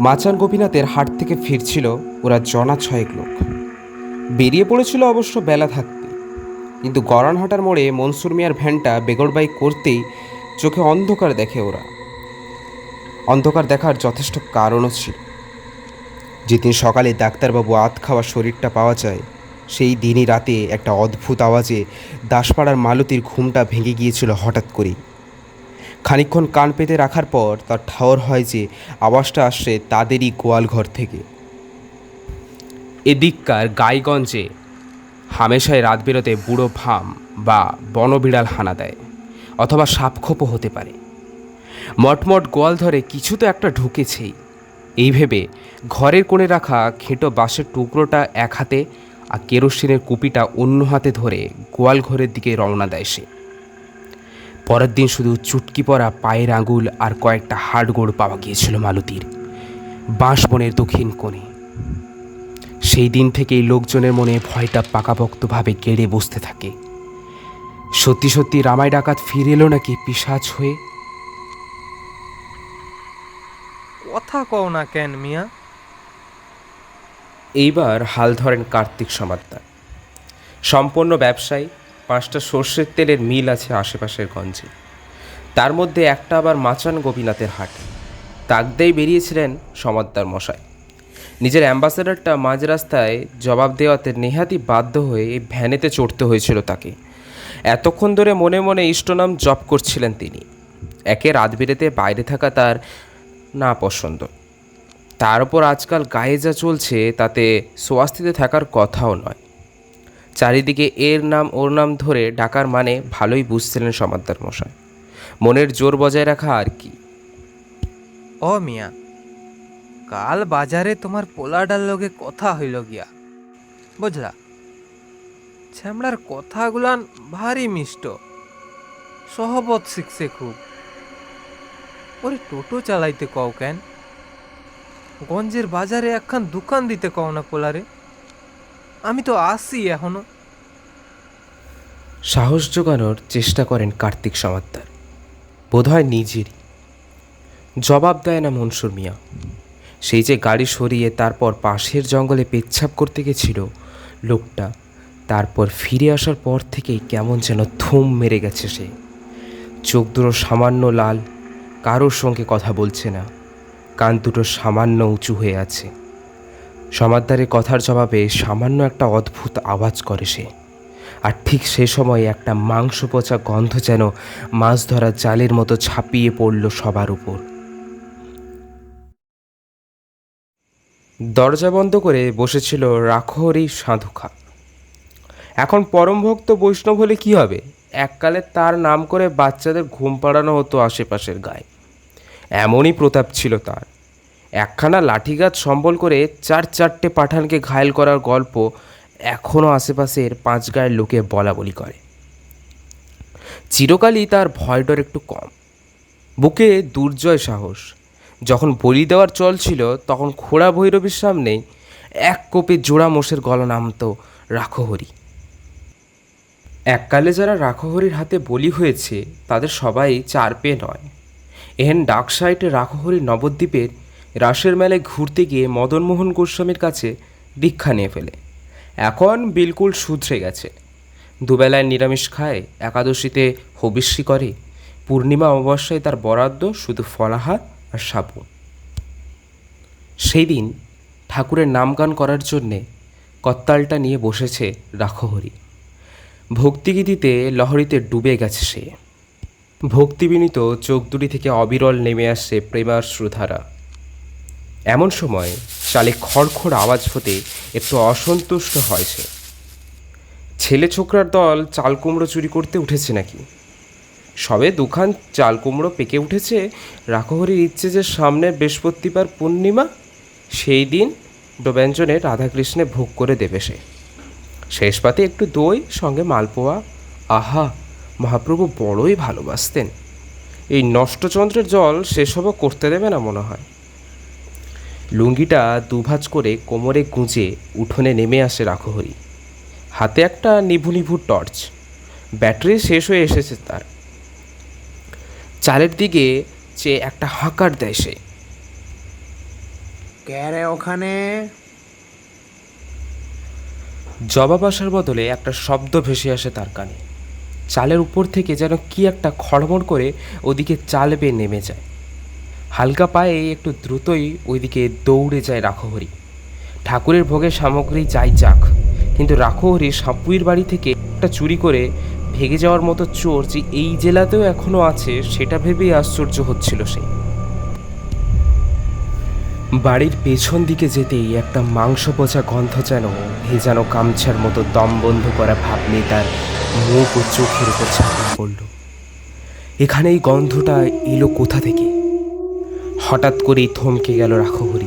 মাচান গোপীনাথের হাট থেকে ফিরছিল ওরা জনা ছয়েক লোক। বেরিয়ে পড়েছিল অবশ্য বেলা থাকতে, কিন্তু গড়ানহাটার মোড়ে মনসুর মিয়ার ভ্যানটা বেগরবাই করতেই চোখে অন্ধকার দেখে ওরা। অন্ধকার দেখার যথেষ্ট কারণও ছিল। যেদিন সকালে ডাক্তারবাবু আধ খাওয়া শরীরটা পাওয়া যায়, সেই দিনই রাতে একটা অদ্ভুত আওয়াজে দাসপাড়ার মালতীর ঘুমটা ভেঙে গিয়েছিল হঠাৎ করেই। খানিকক্ষণ কান পেতে রাখার পর তার ঠাওর হয় যে আওয়াজটা আসছে তাদেরই গোয়ালঘর থেকে। এদিককার গাইগঞ্জে হামেশাই রাত বেরোতে বুড়ো ভাম বা বনবিড়াল হানা দেয়, অথবা সাপখোপও হতে পারে। মটমট গোয়াল ধরে কিছু তো একটা ঢুকেছেই, এই ভেবে ঘরের কোণে রাখা খেঁটো বাঁশের টুকরোটা এক হাতে আর কেরোসিনের কুপিটা অন্য হাতে ধরে গোয়াল ঘরের দিকে রওনা দেয় সে। পরের দিন শুধু চুটকি পড়া পায়ের আঙুল আর কয়েকটা হাড়গোড় পাওয়া গিয়েছিল মালতীর বাঁশবনের দক্ষিণ কোণে। সেই দিন থেকেই লোকজনের মনে ভয়টা পাকাপোক্তভাবে গেড়ে বসতে থাকে। সত্যি সত্যি রামাই ডাকাত ফিরে এলো নাকি পিশাচ হয়ে? কথা কও না কেন মিয়া? এইবার হাল ধরেন কার্তিক সমাদ্দার। সম্পন্ন ব্যবসায়ী, 5টা সর্ষের তেলের মিল আছে আশেপাশের গঞ্জে। তার মধ্যে একটা আবার মাচান গোপীনাথের হাট। তাকদেই বেরিয়েছিলেন সমাদ্দার মশাই। নিজের অ্যাম্বাসেডারটা মাঝ রাস্তায় জবাব দেওয়াতে নেহাতি বাধ্য হয়ে এই ভ্যানেতে চড়তে হয়েছিল তাকে। এতক্ষণ ধরে মনে মনে ইষ্টনাম জপ করছিলেন তিনি। একে রাত বেরেতে বাইরে থাকা তার না পছন্দ, তার উপর আজকাল গায়ে যা চলছে তাতে সোয়াস্তিতে থাকার কথাও নয়। চারিদিকে এর নাম ওর নাম ধরে ডাকার মানে ভালোই বুঝছিলেন সমাদ্দার মশাই। মনের জোর বজায় রাখা আর কি। ও মিয়া, কাল বাজারে তোমার পোলাডার লগে কথা হইল গিয়া, বুঝলা? ছ্যামড়ার কথাগুলান ভারী মিষ্ট, সহবত শিখছে খুব। ওরে টোটো চালাইতে কও কেন? গঞ্জের বাজারে একখান দোকান দিতে কও না পোলারে, আমি তো আসি এখনো। সাহস জোগানোর চেষ্টা করেন কার্তিক সমাদ্দার, বোধহয় নিজেরই। জবাব দেয় না মনসুর মিয়া। সেই যে গাড়ি সরিয়ে তারপর পাশের জঙ্গলে পেচ্ছাপ করতে গেছিল লোকটা, তারপর ফিরে আসার পর থেকেই কেমন যেন থুম মেরে গেছে সে। চোখ দুটো সামান্য লাল, কারোর সঙ্গে কথা বলছে না, কান দুটো সামান্য উঁচু হয়ে আছে। সমাদ্দারের কথার জবাবে সামান্য একটা অদ্ভুত আওয়াজ করে সে। আর ঠিক সে সময় একটা মাংস পচা গন্ধ যেন মাছ ধরা জালের মতো ছাপিয়ে পড়ল সবার উপর। দরজা বন্ধ করে বসেছিল রাখহরি সাধুখা। এখন পরমভক্ত বৈষ্ণব হলে কি হবে, এককালে তার নাম করে বাচ্চাদের ঘুম পাড়ানো হতো আশেপাশের গায়ে, এমনই প্রতাপ ছিল তার। একখানা লাঠিগাছ সম্বল করে 4-4টে পাঠানকে ঘায়েল করার গল্প এখনও আশেপাশের 5 গায়ের লোকে বলা বলি করে। চিরকালই তার ভয় ডর একটু কম, বুকে দুর্জয় সাহস। যখন বলি দেওয়ার চল ছিল তখন খোড়া ভৈরবীর সামনেই এক কোপে জোড়া মোষের গলা নামত রাখহরি। এককালে যারা রাখহরির হাতে বলি হয়েছে তাদের সবাই 4 পেয়ে নয়। এহেন ডাক সাইটে রাখহরি নবদ্বীপের রাসের মেলায় ঘুরতে গিয়ে মদনমোহন গোস্বামীর কাছে দীক্ষা নিয়ে ফেলে। এখন বিলকুল শুধরে গেছে। দুবেলায় নিরামিষ খায়, একাদশীতে হবিষ্যি করে, পূর্ণিমা অমাবস্যায় তার বরাদ্দ শুধু ফলাহার আর সাবু। সেই দিন ঠাকুরের নামগান করার জন্যে কত্তালটা নিয়ে বসেছে রাখহরি। ভক্তিগীতিতে লহরীতে ডুবে গেছে সে। ভক্তিবিনীত চোখ দুটি থেকে অবিরল নেমে আসছে প্রেমার শ্রুধারা। এমন সময় চালে খড়খড় আওয়াজ হতে একটু অসন্তুষ্ট হয় সে। ছেলে ছোকরার দল চাল কুমড়ো চুরি করতে উঠেছে নাকি? সবে দুখান চাল কুমড়ো পেকে উঠেছে। রাখহরির ইচ্ছে যে সামনের বৃহস্পতিবার পূর্ণিমা, সেই দিন ব্যঞ্জনে রাধাকৃষ্ণে ভোগ করে দেবে সে। শেষ পাতে একটু দই, সঙ্গে মালপোয়া। আহা, মহাপ্রভু বড়ই ভালোবাসতেন। এই নষ্টচন্দ্রের জল সেসবও করতে দেবে না মনে হয়। লুঙ্গিটা দুভাঁজ করে কোমরে গুঁজে উঠোনে নেমে আসে রাখহরি। হাতে একটা নিভু নিভু টর্চ। ব্যাটারি শেষ হয়ে এসেছে তার। চালের দিকে চেয়ে একটা হাঁকার দেয় সে। কে রে ওখানে? জবাব আসার বদলে একটা শব্দ ভেসে আসে তার কানে। চালের উপর থেকে যেন কি একটা খড়মড় করে ওদিকে চাল বেয়ে নেমে যায়। হালকা পায়ে একটু দ্রুতই ওইদিকে দৌড়ে যায় রাখহরি। ঠাকুরের ভোগের সামগ্রী যাই যাক, কিন্তু রাখহরি সাপুইর বাড়ি থেকে একটা চুরি করে ভেগে যাওয়ার মতো চোর যে এই জেলাতেও এখনও আছে সেটা ভেবেই আশ্চর্য হচ্ছিল সে। বাড়ির পেছন দিকে যেতেই একটা মাংস পচা গন্ধ যেন ভেজানো গামছার মতো দম বন্ধ করা ভাব নিয়ে তার মুখ ও চোখের উপর ঝাঁপিয়ে পড়ল। এখানে এই গন্ধটা এলো কোথা থেকে? হঠাৎ করেই থমকে গেল রাখহরি।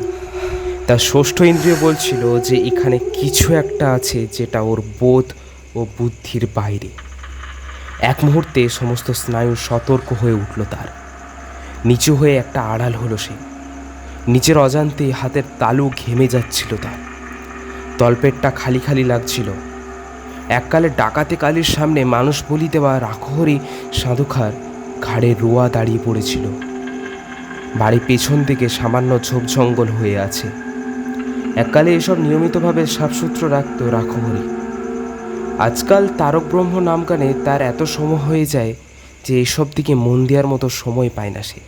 তার ষষ্ঠ ইন্দ্রিয় বলছিল যে এখানে কিছু একটা আছে যেটা ওর বোধ ও বুদ্ধির বাইরে। এক মুহূর্তে সমস্ত স্নায়ু সতর্ক হয়ে উঠল তার। নিচু হয়ে একটা আড়াল হলো সে। নিচের অজান্তে হাতের তালু ঘেমে যাচ্ছিল তার। তলপেটটা খালি খালি লাগছিল। এককালে ডাকাতে কালির সামনে মানুষ বলি দেওয়া রাখহরি সাধুখার ঘাড়ে রোয়া দাঁড়িয়ে পড়েছিল। বাড়ি পেছন দিকে সামান্য ঝোপ জঙ্গল হয়ে আছে। এককালে এসব নিয়মিতভাবে সাফসুত্র রাখত রাখহরি। আজকাল তারক ব্রহ্ম নামগানে তার এত সময় হয়ে যায় যে এসব দিকে মন দেওয়ার মতো সময় পায় না সে।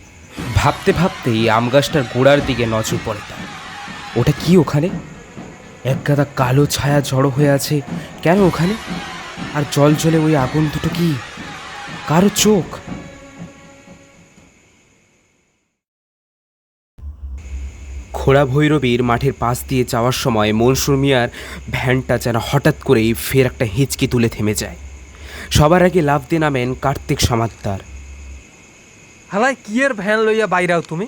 ভাবতে ভাবতেই আম গাছটার গোড়ার দিকে নজর পড়ে তার। ওটা কি ওখানে? একগাদা কালো ছায়া জড়ো হয়ে আছে কেন ওখানে? আর জল জলে ওই আগুন দুটো কি? কারো চোখ? খোড়া ভৈরবীর মাঠের পাশ দিয়ে যাওয়ার সময় মনসুর মিয়ার ভ্যানটা যেন হঠাৎ করেই ফের একটা হিচকি তুলে থেমে যায়। সবার আগে লাফ দিয়ে নামেন কার্তিক সমাদ্দার। হালাই কিয়ের ভ্যান লইয়া বাইরাও তুমি?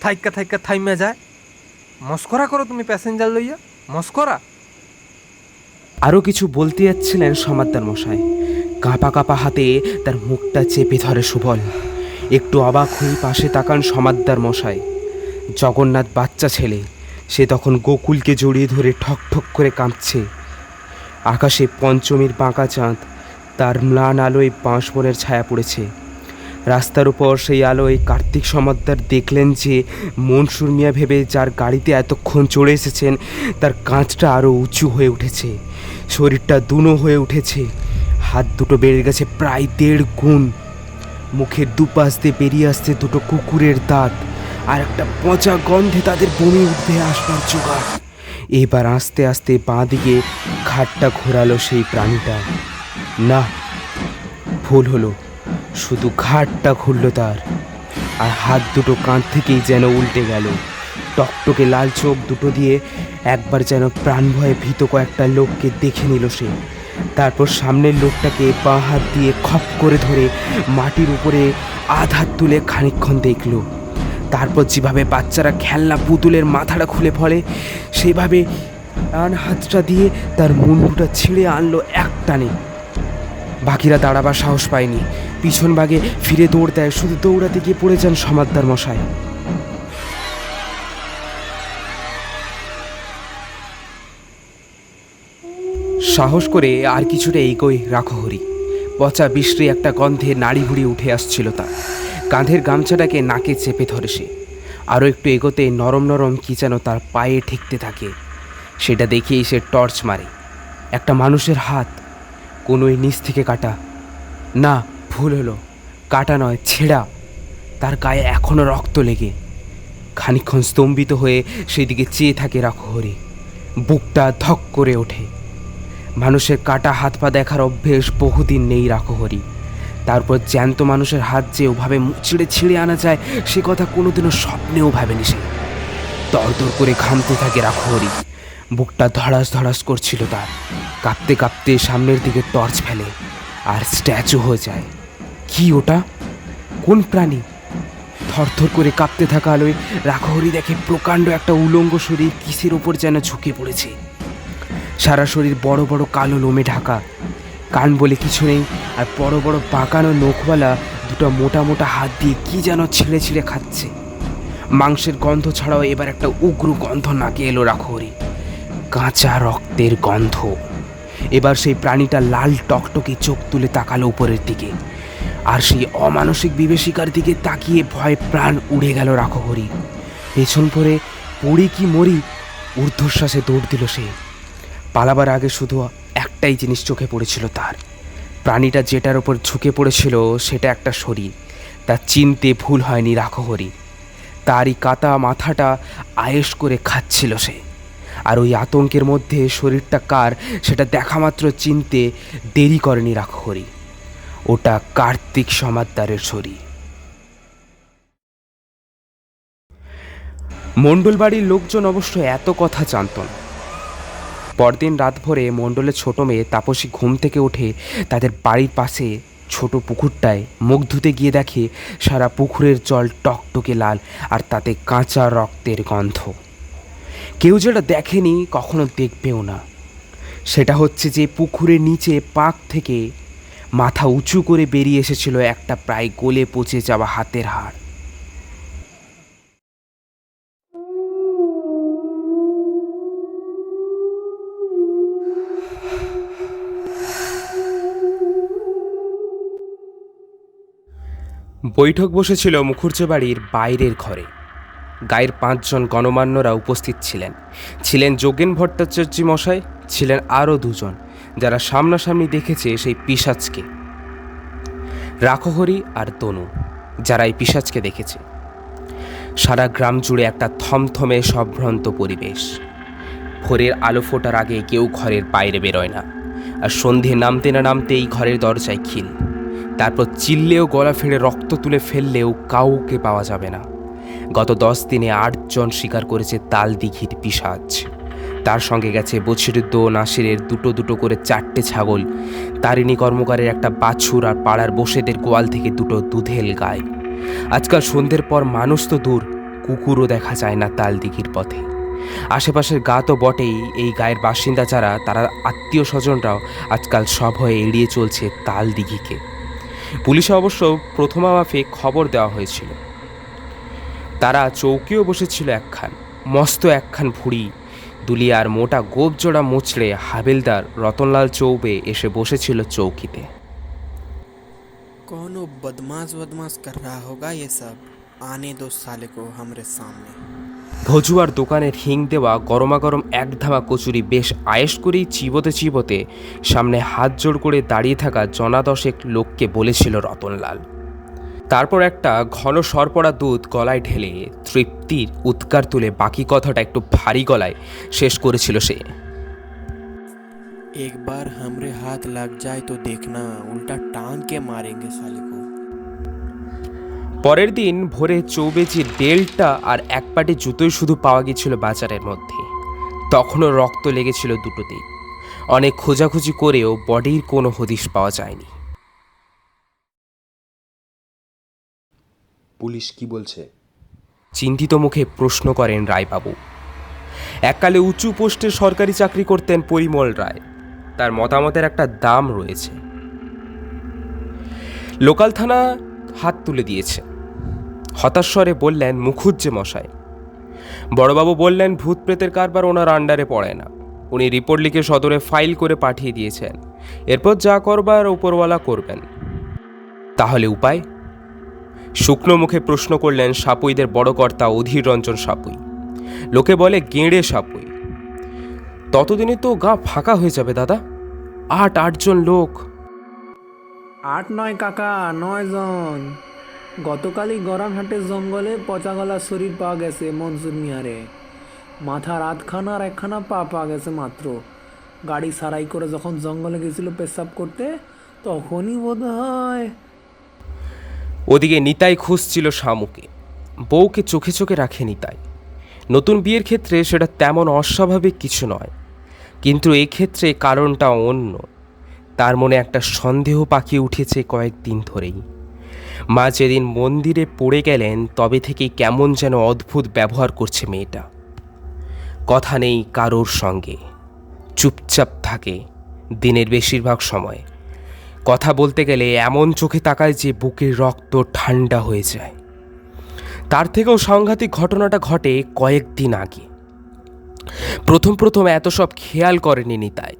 থাইক্কা থাইক্কা থাইমা যায়। মস্করা করো তুমি প্যাসেঞ্জার লইয়া? মস্করা? আরও কিছু বলতে যাচ্ছিলেন সমাদ্দার মশাই। কাঁপা কাঁপা হাতে তার মুখটা চেপে ধরে সুবল। একটু অবাক হয়ে পাশে তাকান সমাদ্দার মশাই। জগন্নাথ বাচ্চা ছেলে, সে তখন গোকুলকে জড়িয়ে ধরে ঠক ঠক করে কাঁপছে। আকাশে পঞ্চমীর বাঁকা চাঁদ, তার ম্লান আলোয় বাঁশবনের ছায়া পড়েছে। রাস্তার উপর সেই আলোয় কার্তিক সমাদ্দার দেখলেন যে মনসুর মিয়া ভেবে যার গাড়িতে এতক্ষণ চড়ে এসেছেন তার কাঁচটা আরও উঁচু হয়ে উঠেছে, শরীরটা দুনো হয়ে উঠেছে, হাত দুটো বেড়ে গেছে প্রায় 1.5 গুণ। মুখের দুপাশ দিয়ে বেরিয়ে আসছে দুটো কুকুরের দাঁত, আর একটা পচা গন্ধে তাদের বমি উঠবে আসবার জোগাড়। এবার আস্তে আস্তে বাঁ দিকে ঘাটটা ঘোরালো সেই প্রাণীটা। না, ভুল হলো, শুধু ঘাটটা ঘুরল তার, আর হাত দুটো কাঁধ থেকেই যেন উল্টে গেল। টকটকে লাল চোখ দুটো দিয়ে একবার যেন প্রাণ ভয়ে ভীত কয়েকটা লোককে দেখে নিল সে। তারপর সামনের লোকটাকে বাঁ হাত দিয়ে খপ করে ধরে মাটির উপরে আধ হাত তুলে খানিকক্ষণ দেখল। তারপর যেভাবে বাচ্চারা খেলনা পুতুলের মাথাটা খুলে ফেলে সেভাবে ডান হাতটা দিয়ে তার মুন্ডুটা ছিঁড়ে আনলো এক টানে। বাকিরা দাঁড়াবার সাহস পায়নি, পিছন ভাগে ফিরে দৌড় দেয়। শুধু দৌড়াতে গিয়ে পড়ে যান সমাদ্দার মশাই। সাহস করে আর কিছুটা এগোয় রাখহরি। পচা বিশ্রী একটা গন্ধে নাড়ি ভুড়ি উঠে আসছিল তার। কাঁধের গামছাটাকে নাকে চেপে ধরে সে। আরও একটু এগোতে নরম নরম কি যেন তার পায়ে ঠেকতে থাকে। সেটা দেখেই সে টর্চ মারে। একটা মানুষের হাত, কোনোই নিচ থেকে কাটা। না, ভুল হলো, কাটা নয়, ছেঁড়া। তার গায়ে এখনও রক্ত লেগে। খানিকক্ষণ স্তম্ভিত হয়ে সেদিকে চেয়ে থাকে রাখহরি। বুকটা ধক করে ওঠে। মানুষের কাটা হাত পা দেখার অভ্যেস বহুদিন নেই রাখহরি। তারপর জ্যান্ত মানুষের হাত যে ওভাবে মুচড়ে ছিঁড়ে আনা যায় সে কথা কোনোদিনও স্বপ্নেও ভাবেনি সে। দরদর করে ঘামতে থাকে রাখহরি। বুকটা ধড়াস ধড়াস করছিল তার। কাঁপতে কাঁপতে সামনের দিকে টর্চ ফেলে আর স্ট্যাচু হয়ে যায়। কি ওটা? কোন প্রাণী? থরথর করে কাঁপতে থাকা আলোয় রাখহরি দেখে প্রকাণ্ড একটা উলঙ্গ শরীর কিসের ওপর যেন ঝুঁকে পড়েছে। সারা শরীর বড় বড় কালো লোমে ঢাকা, কান বলে কিছু নেই, আর বড় বড় বাঁকানো নখওয়ালা দুটো মোটা মোটা হাত দিয়ে কি যেন ছিঁড়ে ছিঁড়ে খাচ্ছে। মাংসের গন্ধ ছাড়াও এবার একটা উগ্র গন্ধ নাকে এলো রাখহরি। কাঁচা রক্তের গন্ধ। এবার সেই প্রাণীটা লাল টকটকে চোখ তুলে তাকালো উপরের দিকে, আর সেই অমানসিক বিভীষিকার দিকে তাকিয়ে ভয়ে প্রাণ উড়ে গেল রাখহরি। পেছন পরে পড়ি কি মরি ঊর্ধ্বশ্বাসে দৌড় দিল সে। পালাবার আগে শুধু একটাই জিনিস চোখে পড়েছিল তার। প্রাণীটা যেটার ওপর ঝুঁকে পড়েছিল সেটা একটা শরীর। তা চিনতে ভুল হয়নি রাখহরি। তারই কাটা মাথাটা আয়েশ করে খাচ্ছিল সে। আর ওই আতঙ্কের মধ্যে শরীরটা কার সেটা দেখা মাত্র চিনতে দেরি করেনি রাখহরি। ওটা কার্তিক সমাদ্দারের শরীর। মণ্ডল বাড়ির লোকজন অবশ্য এত কথা জানত না। পরদিন রাত ভোরে মণ্ডলের ছোট মেয়ে তাপসী ঘুম থেকে উঠে তাদের বাড়ির পাশে ছোট পুকুরটায় মুখ ধুতে গিয়ে দেখে সারা পুকুরের জল টকটকে লাল, আর তাতে কাঁচা রক্তের গন্ধ। কেউ যেটা দেখেনি, কখনো দেখবেও না, সেটা হচ্ছে যে পুকুরের নিচে পাক থেকে মাথা উঁচু করে বেরিয়ে এসেছিল একটা প্রায় গলে পচে যাওয়া হাতের হাড়। বৈঠক বসেছিল মুখুজ্জে বাড়ির বাইরের ঘরে। গায়ের 5 জন গণমান্যরা উপস্থিত ছিলেন। ছিলেন যোগেন ভট্টাচার্য মশাই, ছিলেন আরও 2 জন যারা সামনাসামনি দেখেছে সেই পিশাচকে, রাখহরি আর তনু, যারা এই পিশাচকে দেখেছে। সারা গ্রাম জুড়ে একটা থমথমে সম্ভ্রান্ত পরিবেশ। ভোরের আলো ফোটার আগে কেউ ঘরের বাইরে বেরোয় না, আর সন্ধে নামতে না নামতেই ঘরের দরজায় খিল। তারপর চিল্লেও গলা ফেড়ে রক্ত তুলে ফেললেও কাউকে পাওয়া যাবে না। গত 10 দিনে 8 জন শিকার করেছে তাল দিঘির পিশাচ। তার সঙ্গে গেছে বছিরুদ্দ ও নাসিরের দুটো করে 4টে ছাগল, তারিণী কর্মকারের একটা বাছুর, আর পাড়ার বসেদের গোয়াল থেকে 2 দুধেল গাই। আজকাল সন্ধ্যের পর মানুষ তো দূর, কুকুরও দেখা যায় না তাল দিঘির পথে। আশেপাশের গা তো বটেই, এই গায়ের বাসিন্দা যারা, তারা আত্মীয় স্বজনরাও আজকাল সব হয়ে এড়িয়ে চলছে তাল দিঘিকে। পুলিশে অবশ্য প্রথমা মাফিক খবর দেওয়া হয়েছিল। তারা চৌকিও বসেছিল একখান, মস্ত একখান ভুড়ি দুলিয়ার মোটা গোপজোড়া মুচড়ে হাবিলদার রতনলাল চৌবে এসে বসেছিল চৌকিতে। कौनो बदमाश कर रहा होगा ये सब, आने दो साले को हमरे सामने। ভজুয়ার দোকানের হিং দেওয়া গরমাগরম 1 ধামা কচুরি বেশ আয়েশ করেই চিবোতে চিবোতে সামনে হাত জোড় করে দাঁড়িয়ে থাকা জনা 10 লোককে বলেছিল রতনলাল। তারপর একটা ঘন সরপড়া দুধ গলায় ঢেলে তৃপ্তির উৎকার তুলে বাকি কথাটা একটু ভারী গলায় শেষ করেছিল সে। एक बार हमरे हाथ लग जाए तो देखना, उल्टा टांग के मारेंगे साले को। পরের দিন ভোরে চৌবেজির বেল্টটা আর 1 পাটি জুতোই শুধু পাওয়া গিয়েছিল বাজারের মধ্যে। তখনও রক্ত লেগেছিল দুটোতেই। অনেক খোঁজাখুঁজি করেও বডির কোনো হদিশ পাওয়া যায়নি। পুলিশ কি বলছে? চিন্তিত মুখে প্রশ্ন করেন রায়বাবু। এককালে উঁচু পোস্টে সরকারি চাকরি করতেন পরিমল রায়। তার মতামতের একটা দাম রয়েছে। লোকাল থানা হাত তুলে দিয়েছে। হতাশ্বরে বললেন মুখুজ্জে মশাই। বড়বাবু বললেন ভূত প্রেতের কারবার ওনার আন্ডারে পড়ে না। উনি রিপোর্ট লিখে সদরে ফাইল করে পাঠিয়ে দিয়েছেন। এরপর যা করবার উপরওয়ালা করবেন। তাহলে উপায়? শুকনো মুখে প্রশ্ন করলেন সাপুইদের বড় কর্তা অধীর রঞ্জন সাপুই। লোকে বলে গেঁড়ে সাপুই। ততদিনে তো গা ফাঁকা হয়ে যাবে দাদা। 8 জন লোক। 8 নয় কাকা, 9 জন। গতকালই গরানহাটের জঙ্গলে পচা গলা শরীর পাওয়া গেছে মনসুর মিয়ারে। মাথার আধখানা আর একখানা পা পাওয়া গেছে মাত্র। গাড়ি সারাই করে যখন জঙ্গলে গেছিল পেশাব করতে, তখনই বোধ হয়। ওদিকে নিতাই খুঁজছিল শামুকে। বউকে চোখে চোখে রাখে নিতাই। নতুন বিয়ের ক্ষেত্রে সেটা তেমন অস্বাভাবিক কিছু নয়, কিন্তু এই ক্ষেত্রে কারণটা অন্য। তার মনে একটা সন্দেহ পাকিয়ে উঠেছে কয়েকদিন ধরেই। মা যেদিন মন্দিরে পড়ে গেলেন তবে থেকেই কেমন যেন অদ্ভুত ব্যবহার করছে মেয়েটা। কথা নেই কারোর সঙ্গে, চুপচাপ থাকে দিনের বেশিরভাগ সময়। কথা বলতে গেলে এমন চোখে তাকায় যে বুকের রক্ত ঠান্ডা হয়ে যায়। তার থেকেও সাংঘাতিক ঘটনাটা ঘটে কয়েকদিন আগে। প্রথম এত সব খেয়াল করেনি নিতাই।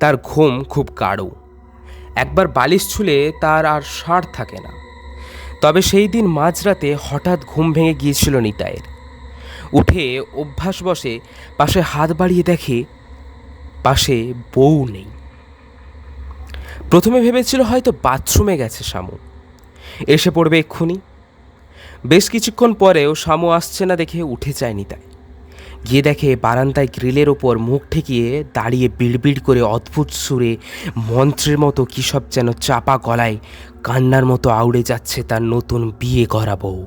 তার ঘুম খুব গাঢ়। একবার বালিশ ছুলে তার আর সাড় থাকে না। তবে সেই দিন মাঝরাতে হঠাৎ ঘুম ভেঙে গিয়েছিল নিতাইয়ের। উঠে অভ্যাসবশে পাশে হাত বাড়িয়ে দেখে পাশে বউ নেই। প্রথমে ভেবেছিল হয়তো বাথরুমে গেছে শামু, এসে পড়বে এক্ষুনি। বেশ কিছুক্ষণ পরেও শামু আসছে না দেখে উঠে যায় নিতাই। গিয়ে দেখে বারান্দায় গ্রিলের ওপর মুখ ঠেকিয়ে দাঁড়িয়ে বিড়বিড় করে অদ্ভুত সুরে মন্ত্রের মতো কী সব যেন চাপা গলায় কান্নার মতো আউড়ে যাচ্ছে তার নতুন বিয়ে করা বউ।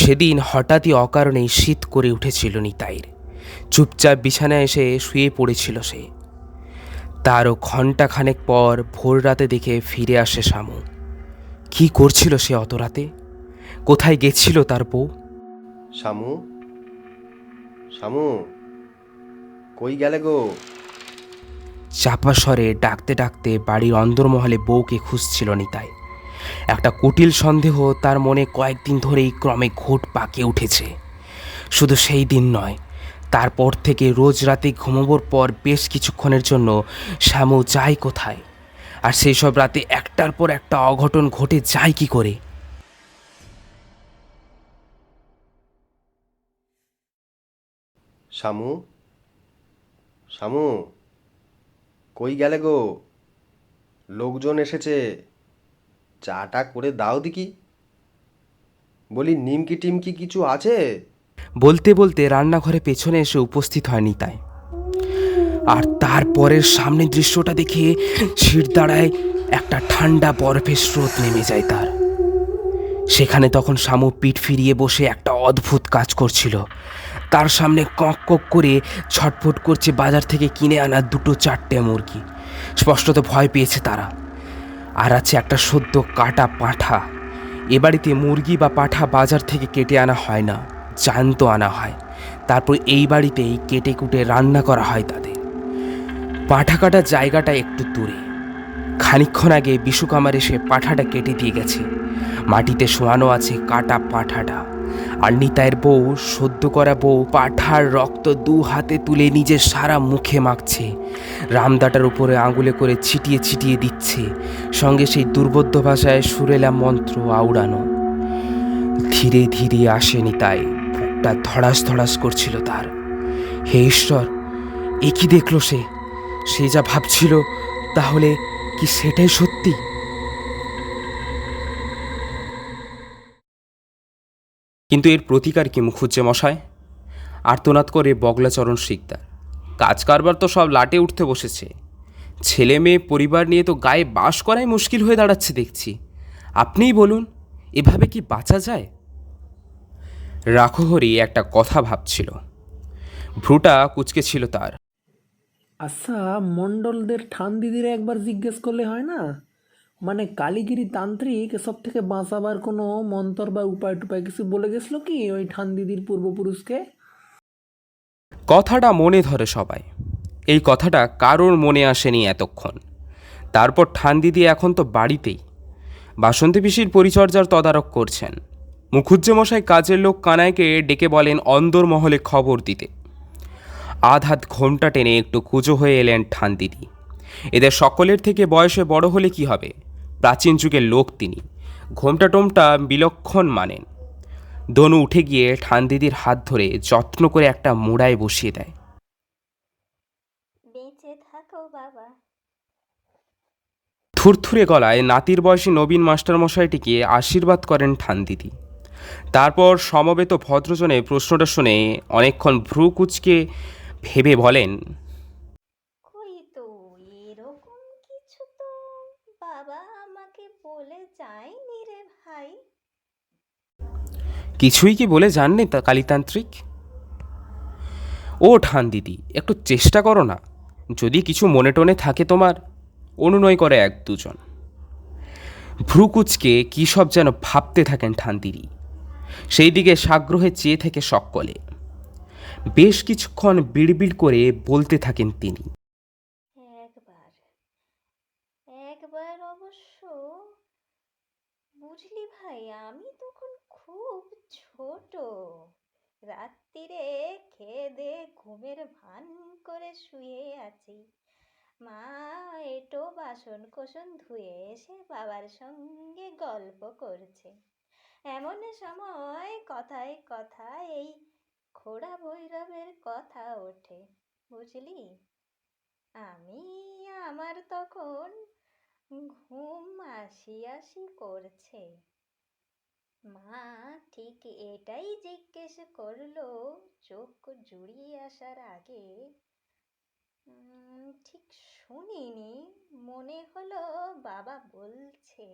সেদিন হঠাৎই অকারণেই শীত করে উঠেছিল নিতাইয়ের। চুপচাপ বিছানায় এসে শুয়ে পড়েছিল সে। তারও ঘণ্টাখানেক পর ভোর রাতে দেখে ফিরে আসে শামু। কি করছিল সে অত রাতে? কোথায় গেছিল তার বউ? শামু, শামু, কই গেলে গো? চাপা স্বরে ডাকতে ডাকতে বাড়ির অন্দরমহলে বউকে খুঁজছিল নিতাই। একটা কুটিল সন্দেহ তার মনে কয়েকদিন ধরেই ক্রমে ঘোট পাকিয়ে উঠেছে। শুধু সেই দিন নয়, তারপর থেকে রোজ রাতে ঘুমানোর পর বেশ কিছুক্ষণের জন্য শ্যামু যায় কোথায়, আর সেই সব রাতে একটার পর একটা অঘটন ঘটে যায় কি করে। শামু, শামু, কই গেলে গো? লোকজন এসেছে, চাটা করে দাও দেখি। বলি নিমকি টিমকি কিছু আছে? বলতে বলতে রান্নাঘরে পেছনে এসে উপস্থিত হয় নিতাই। আর তারপরের সামনের দৃশ্যটা দেখে শিরদাঁড়ায় একটা ঠান্ডা বরফের স্রোত নেমে যায় তার। সেখানে তখন শামু পিঠ ফিরিয়ে বসে একটা অদ্ভুত কাজ করছিল। তার সামনে কক কক করে ছটফট করছে বাজার থেকে কিনে আনা 2-4টে মুরগি। স্পষ্টত ভয় পেয়েছে তারা। আর আছে একটা সদ্য কাটা পাঁঠা। এ বাড়িতে মুরগি বা পাঁঠা বাজার থেকে কেটে আনা হয় না, জ্যান্ত আনা হয়। তারপর এই বাড়িতেই কেটে কুটে রান্না করা হয় তাদের। পাঁঠা কাটার জায়গাটা একটু দূরে। খানিকক্ষণ আগে বিশুকামার এসে পাঁঠাটা কেটে দিয়ে গেছে। মাটিতে শোয়ানো আছে কাটা পাঁঠাটা। আর নিতাইয়ের বউ, সদ্য করা বউ, পাঁঠার রক্ত 2 হাতে তুলে নিজের সারা মুখে মাখছে। রামদাটার উপরে আঙুলে করে ছিটিয়ে ছিটিয়ে দিচ্ছে, সঙ্গে সেই দুর্বোধ্য ভাষায় সুরেলা মন্ত্র আওড়ানো। ধীরে ধীরে আসে নিতাই। বুকটা ধড়াস ধড়াস করছিল তার। হে ঈশ্বর, এ কি দেখলো সে? সে যা ভাবছিল তাহলে কি সেটাই সত্যি? কিন্তু এর প্রতিকার কি মুখুজ্জে মশায়? আর্তনাদ করে বগলাচরণ শিকদার। কাজ কারবার তো সব লাটে উঠতে বসেছে। ছেলে মেয়ে পরিবার নিয়ে তো গায়ে বাস করাই মুশকিল হয়ে দাঁড়াচ্ছে দেখছি। আপনিই বলুন, এভাবে কি বাঁচা যায়? রাখহরি একটা কথা ভাবছিল। ভ্রুটা কুঁচকে ছিল তার। আচ্ছা, মণ্ডলদের ঠান দিদিরা একবার জিজ্ঞেস করলে হয় না? মানে কালীগিরি তান্ত্রিক সব থেকে বাঁচাবার কোনো মন্তর বা উপায় টুপায় কিছু বলে গেছিল কি ওই ঠান দিদির পূর্বপুরুষকে? কথাটা মনে ধরে সবাই। এই কথাটা কারোর মনে আসেনি এতক্ষণ। তারপর ঠান দিদি এখন তো বাড়িতেই বাসন্তী পিসির পরিচর্যার তদারক করছেন। মুখুজ্জে মশাই কাজের লোক কানাইকে ডেকে বলেন অন্দরমহলে খবর দিতে। আধ ঘোমটা টেনে একটু কুঁজো হয়ে এলেন ঠান দিদি। এদের সকলের থেকে বয়সে বড় হলে কি হবে, প্রাচীন যুগের লোক তিনি। ঘোমটা টোমটা বিলক্ষণ মানেন। দনু উঠে গিয়ে ঠান্দিদির হাত ধরে যত্ন করে একটা মোড়ায় বসিয়ে দেয়। বেঁচে থাকো বাবা। থুরথুরে গলায় নাতির বয়সী নবীন মাস্টারমশাইটিকে আশীর্বাদ করেন ঠান্দিদি। তারপর সমবেত ভদ্রজনে প্রশ্নটা শুনে অনেকক্ষণ ভ্রু কুঁচকে ভেবে বলেন, কই তো এরকম কিছু তো বাবা আমাকে বলে যায়নি রে ভাই। কিছুই কি বলে যাননি তা কালীতান্ত্রিক? ও ঠান্দিদি, একটু চেষ্টা করো না, যদি কিছু মনে টনে থাকে তোমার। অনুনয় করে এক দুজন। ভ্রুকুচকে কী সব যেন ভাবতে থাকেন ঠান্দিদি। সেই দিকে সাগ্রহে চেয়ে থেকে সকলে। বেশ কিছুক্ষণ বিড়বিড় করে বলতে থাকেন তিনি। একবার একবার অবশ্য বুঝলি ভাই, আমি তখন খুব ছোট। রাত্রিরে খেয়ে দিয়ে ঘুমের ভান করে শুয়ে আছি। মা এটো বাসন কোসন ধুয়ে এসে বাবার সঙ্গে গল্প করছে। এমন সময় কথায় কথায় এই খোড়া ভৈরবের কথা ওঠে, বুঝলি। আমার তখন ঘুম আসি আসি করছে। মা ঠিক এটাই জিজ্ঞেস করলো চোখ জুড়িয়ে আসার আগে। ঠিক শুনিনি, মনে হলো বাবা বলছে।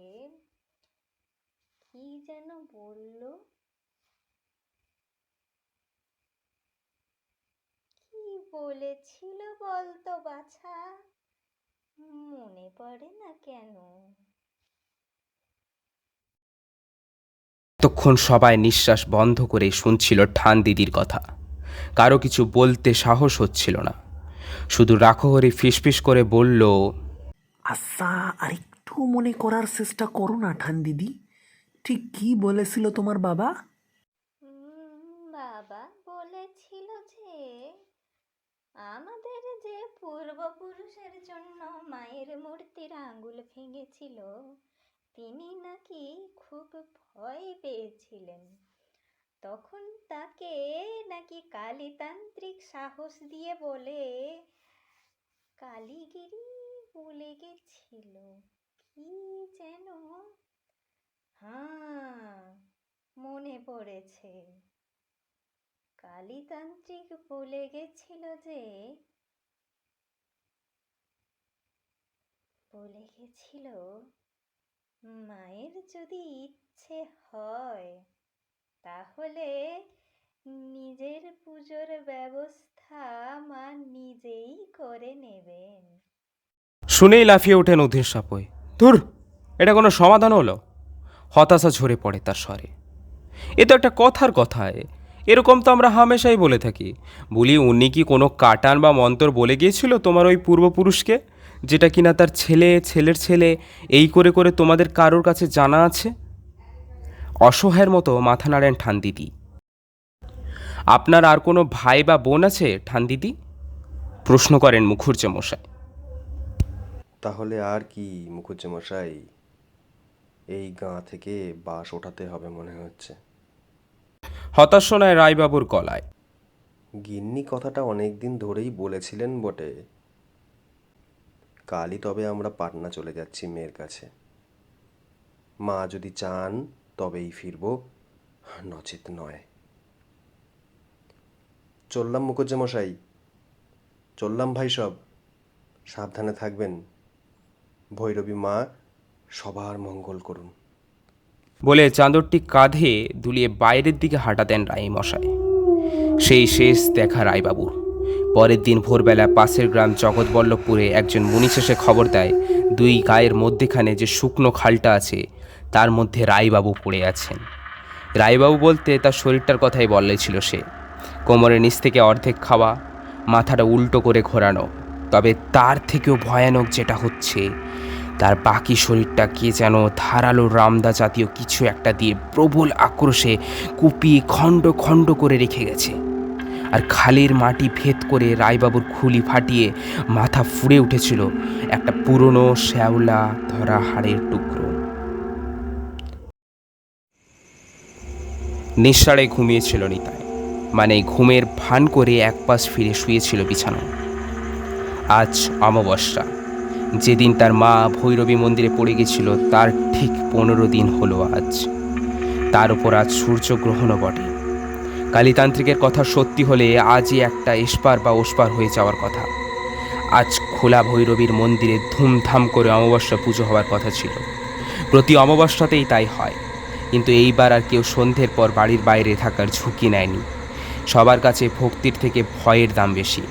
কি যেন বললো, কি বলেছিল বলতো বাছা, মনে পড়ে না কেন। তখন সবাই নিঃশ্বাস বন্ধ করে শুনছিল ঠান্দিদির কথা। কারো কিছু বলতে সাহস হচ্ছিল না। শুধু রাখহরি ফিসফিস করে বলল, আচ্ছা, আর একটু মনে করার চেষ্টা করো না ঠান্দিদি, ঠিক কি বলেছিল তোমার বাবা? বাবা বলেছিল যে আমাদের যে পূর্বপুরুষের জন্য মায়ের মূর্তির আঙ্গুল ভেঙেছিল, তিনি নাকি খুব ভয় পেয়েছিলেন। তখন তাকে নাকি কালীতান্ত্রিক সাহস দিয়ে বলে কালীগিরি বলে গেছিল। কি যেন, হ্যাঁ মনে পড়েছে। কালীতান্ত্রিক বলে গেছিল মায়ের যদি ইচ্ছে হয় তাহলে নিজের পুজোর ব্যবস্থা মা নিজেই করে নেবেন। শুনেই লাফিয়ে ওঠেন অধীর সাপয়। ধুর, এটা কোনো সমাধান হলো? হতাশা ঝরে পড়ে তার স্বরে। এ তো একটা কথার কথায়, এরকম তো আমরা হামেশাই বলে থাকি। বলি, উনি কি কোনো কাটান বা মন্তর বলে গিয়েছিল তোমার ওই পূর্বপুরুষকে, যেটা কিনা তার ছেলে, ছেলের ছেলে, এই করে করে তোমাদের কারোর কাছে জানা আছে? অসহায়ের মতো মাথা নাড়েন ঠান্দিদি। আপনার আর কোনো ভাই বা বোন আছে ঠান্দিদি? প্রশ্ন করেন মুখুজ্জেমশাই। তাহলে আর কি মুখুজ্জেমশাই, এই গাঁ থেকে বাঁশ ওঠাতে হবে মনে হচ্ছে। হতাশ শোনায় রায়বাবুর গলায়। গিন্নি কথাটা অনেক দিন ধরেই বলেছিলেন বটে। কালই তবে আমরা পাটনা চলে যাচ্ছি মেয়ের কাছে। মা যদি চান তবেই ফিরব, নচেত নয়। চললাম মুখুজ্জেমশাই, চললাম ভাই সব। সাবধানে থাকবেন। ভৈরবী মা সবার মঙ্গল করুন। বলে চাদরটি কাঁধে দুলিয়ে বাইরের দিকে হাঁটা দেন রায়মশাই। সেই শেষ দেখা রায়বাবুর। পরের দিন ভোরবেলা পাশের গ্রাম জগৎবল্লভপুরে একজন মুনিশ এসে খবর দেয়, দুই গায়ের মধ্যেখানে যে শুকনো খালটা আছে তার মধ্যে রায়বাবু পড়ে আছেন। রায়বাবু বলতে তার শরীরটার কথাই বলেছিল সে। কোমরের নিচ থেকে অর্ধেক খাওয়া, মাথাটা উল্টো করে ঘোরানো। তবে তার থেকেও ভয়ানক যেটা হচ্ছে, তার বাকি শরীরটা কে যেন ধারালো রামদা জাতীয় কিছু একটা দিয়ে প্রবল আক্রোশে কুপিয়ে খণ্ড খণ্ড করে রেখে গেছে। আর খালের মাটি ভেদ করে রায়বাবুর খুলি ফাটিয়ে মাথা ফুঁড়ে উঠেছিল একটা পুরনো শ্যাওলা ধরা হাড়ের টুকরো। নিঃসাড়ে ঘুমিয়েছিল নিতাই, মানে ঘুমের ভান করে এক পাশ ফিরে শুয়েছিল বিছানায়। আজ অমাবস্যা, যেদিন তার মা ভৈরবী মন্দিরে পড়ে গেছিল তার ঠিক 15 দিন হলো আজ। তার উপর আজ সূর্যগ্রহণও বটে। কালীতান্ত্রিকের কথা সত্যি হলে আজই একটা এসপার বা ওসপার হয়ে যাওয়ার কথা। আজ খোলা ভৈরবীর মন্দিরে ধুমধাম করে অমাবস্যা পুজো হওয়ার কথা ছিল। প্রতি অমাবস্যাতেই তাই হয়, কিন্তু এইবার আর কেউ সন্ধ্যের পর বাড়ির বাইরে থাকার ঝুঁকি নেয়নি। সবার কাছে ভক্তির থেকে ভয়ের দাম বেশি।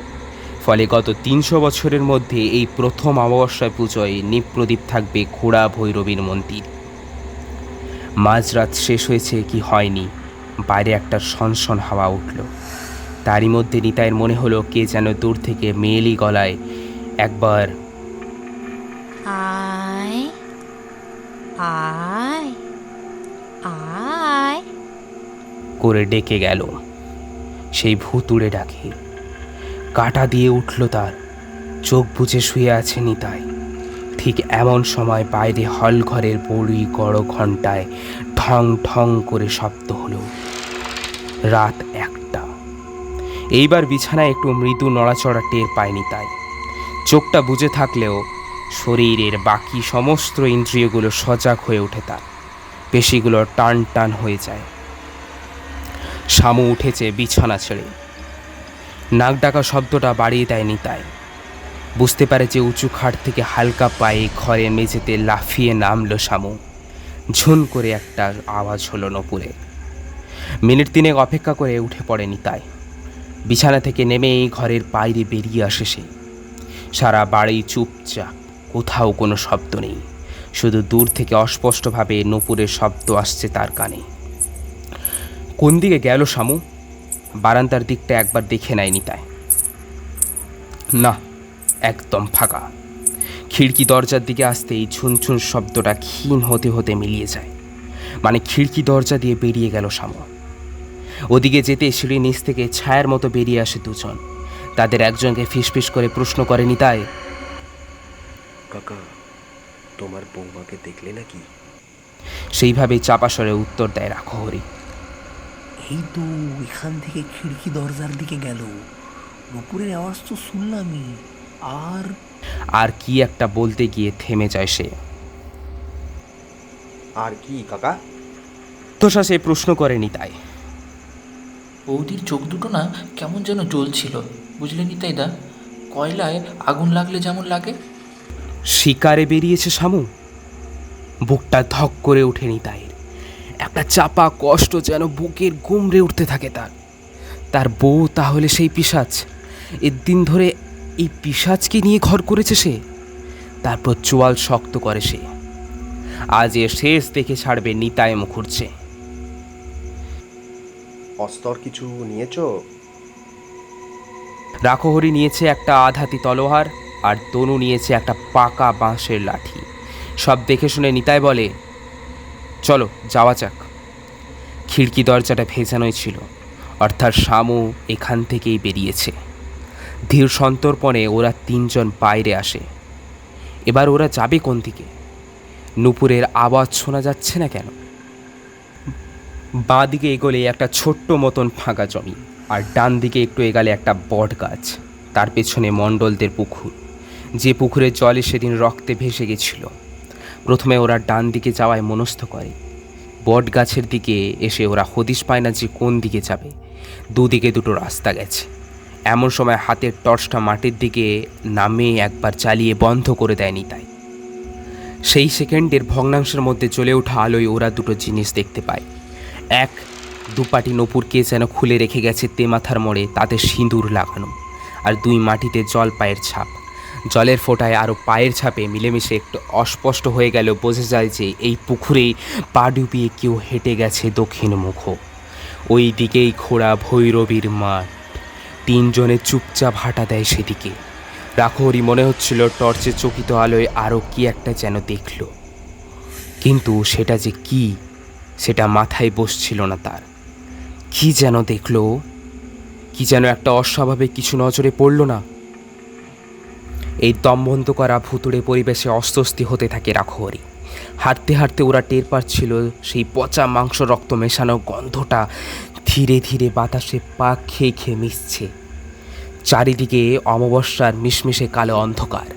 ফলে গত 300 বছরের মধ্যে এই প্রথম অমাবস্যা পুজোয় নিপ্রদীপ থাকবে খোড়া ভৈরবীর মন্দির। মাঝরাত শেষ হয়েছে কি হয়নি, বাইরে একটা সনসন হাওয়া উঠল। তারই মধ্যে নিতাইয়ের মনে হলো কে যেন দূর থেকে মেয়েলি গলায় একবার আয় আয় আয় করে ডেকে গেল। সেই ভুতুড়ে ডাকে কাটা দিয়ে উঠল তার। চোখ বুজে শুয়ে আছে নিতাই। ঠিক এমন সময় বাইরে হল ঘরের বড়ি গড় ঘণ্টায় ঠং ঠং করে শব্দ হলো। রাত 1টা। এইবার বিছানায় একটু মৃদু নড়াচড়া টের পায় নিতাই। চোখটা বুজে থাকলেও শরীরের বাকি সমস্ত ইন্দ্রিয়গুলো সজাগ হয়ে ওঠে তার। পেশিগুলো টান টান হয়ে যায়। শামু উঠেছে বিছানা ছেড়ে। নাক ডাকা শব্দটা বাড়িয়ে দেয় নিতাই। বুঝতে পারে যে উঁচু খাট থেকে হালকা পায়ে ঘরের মেঝেতে লাফিয়ে নামলো শামু। ঝুন করে একটা আওয়াজ হলো নপুরে। মিনিট 3 অপেক্ষা করে উঠে পড়ে নিতাই। বিছানা থেকে নেমেই ঘরের বাইরে বেরিয়ে আসে সে। সারা বাড়ি চুপচাপ, কোথাও কোনো শব্দ নেই। শুধু দূর থেকে অস্পষ্টভাবে নপুরের শব্দ আসছে তার কানে। কোন দিকে গেল শামু? বারান্দার দিকটা একবার দেখে নেয় নিতাই। না, একদম ফাঁকা। খিড়কি দরজার দিকে আসতেই ঝুনঝুন শব্দটা ক্ষীণ হতে হতে মিলিয়ে যায়। মানে খিড়কি দরজা দিয়ে বেরিয়ে গেল শামু। ওদিকে যেতে সিঁড়ি নিচ থেকে ছায়ার মতো বেরিয়ে আসে দুজন। তাদের একজনকে ফিসফিস করে প্রশ্ন করে নিতাই, কাকা, তোমার বৌমাকে দেখলে নাকি? সেইভাবেই চাপা স্বরে উত্তর দেয় রাখহরি। এই তো এখান থেকে খিড়কি দরজার দিকে গেল, নুপুরের আওয়াজ তো শুনলামই। আর কি একটা বলতে গিয়ে থেমে যায় সে। আর কি কাকা? তোষা সে প্রশ্ন করে নিতাই। বৌদির চোখ দুটো না কেমন যেন জ্বলছিল, বুঝলে নিতাইদা? কয়লায় আগুন লাগলে যেমন লাগে। শিকারে বেরিয়েছে শামু। বুকটা ধক করে ওঠে নিতাইয়ের। একটা চাপা কষ্ট যেন বুকের গুমড়ে উঠতে থাকে তার। তার বউ তাহলে সেই পিশাচ? দিন ধরে এই পিশাচকে নিয়ে ঘর করেছে সে। তারপর চোয়াল শক্ত করে সে। আজ এর শেষ দেখে ছাড়বে নিতাই মুখুর্ছে। অস্তর কিছু নিয়েছ? রাখহরি নিয়েছে একটা আধাতি তলোয়ার, আর তনু নিয়েছে একটা পাকা বাঁশের লাঠি। সব দেখে শুনে নিতাই বলে, চলো যাওয়া যাক। খিড়কি দরজাটা ভেজানোই ছিল, অর্থাৎ শামু এখান থেকেই বেরিয়েছে। ধীর সন্তর্পণে ওরা 3 জন বাইরে আসে। এবার ওরা যাবে কোন দিকে? নুপুরের আওয়াজ শোনা যাচ্ছে না কেন? বাঁ দিকে এগোলে একটা ছোট্ট মতন ফাঁকা জমি, আর ডান দিকে একটু এগালে একটা বট গাছ। তার পেছনে মণ্ডলদের পুকুর, যে পুকুরের জলে সেদিন রক্তে ভেসে গেছিল। প্রথমে ওরা ডান দিকে যাওয়ায় মনস্থ করে। বট গাছের দিকে এসে ওরা হদিশ পায় না যে কোন দিকে যাবে। দুদিকে দুটো রাস্তা গেছে। এমন সময় হাতের টর্চটা মাটির দিকে নামে একবার চালিয়ে বন্ধ করে দেয় নিতাই। সেই সেকেন্ডের ভগ্নাংশের মধ্যে জ্বলে ওঠা আলোয় ওরা দুটো জিনিস দেখতে পায়। এক, দুপাটি নপুরকে যেন খুলে রেখে গেছে তেমাথার মোড়ে, তাতে সিঁদুর লাগানো। আর 2, মাটিতে জল পায়ের ছাপ। জলের ফোঁটায় আরও পায়ের ছাপে মিলেমিশে একটু অস্পষ্ট হয়ে গেল বোঝা যায় যে এই পুকুরেই পা ডুবিয়ে কেউ হেঁটে গেছে দক্ষিণ মুখ। ওই দিকেই খোড়া ভৈরবীর মাঠ। 3 জনে চুপচাপ হাঁটা দেয় সেদিকে। রাখহরি মনে হচ্ছিল টর্চে চকিত আলোয় আরও কি একটা যেন দেখল, কিন্তু সেটা যে কি সেটা মাথায় বসছিল না তার। কি যেন দেখল, কি যেন একটা অস্বাভাবিক কিছু নজরে পড়ল না। এই দমবন্ধ করা ভুতুড়ে পরিবেশে অস্বস্তি হতে থাকে রাখহরি। হাঁটতে হাঁটতে ওরা টের পাচ্ছিল সেই পচা মাংস রক্ত মেশানো গন্ধটা ধীরে ধীরে বাতাসে পাক খেয়ে খেয়ে মিশছে। চারিদিকে অমাবস্যার মিশমিশে কালো অন্ধকার,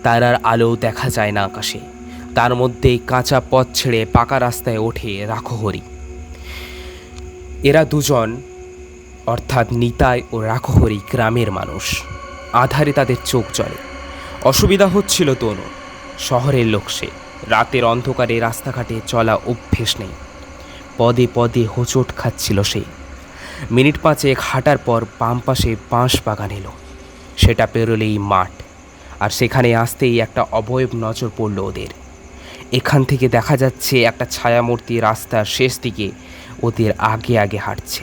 তারার আলো দেখা যায় না আকাশে। তার মধ্যেই কাঁচা পথ ছেড়ে পাকা রাস্তায় ওঠে রাখহরি। এরা দুজন, অর্থাৎ নিতাই ও রাখহরি, গ্রামের মানুষ। আধারে তাদের চোখ জ্বলে। অসুবিধা হচ্ছিল তনু, শহরের লোক সে। রাতের অন্ধকারে রাস্তাঘাটে চলা অভ্যেস নেই। পদে পদে হোঁচট খাচ্ছিল সে। মিনিট 5 হাঁটার পর বাম পাশে বাঁশ বাগান এলো। সেটা পেরোলেই মাঠ, আর সেখানে আসতেই একটা অবয়ব নজর পড়ল ওদের। এখান থেকে দেখা যাচ্ছে একটা ছায়ামূর্তি রাস্তার শেষ দিকে ওদের আগে আগে হাঁটছে।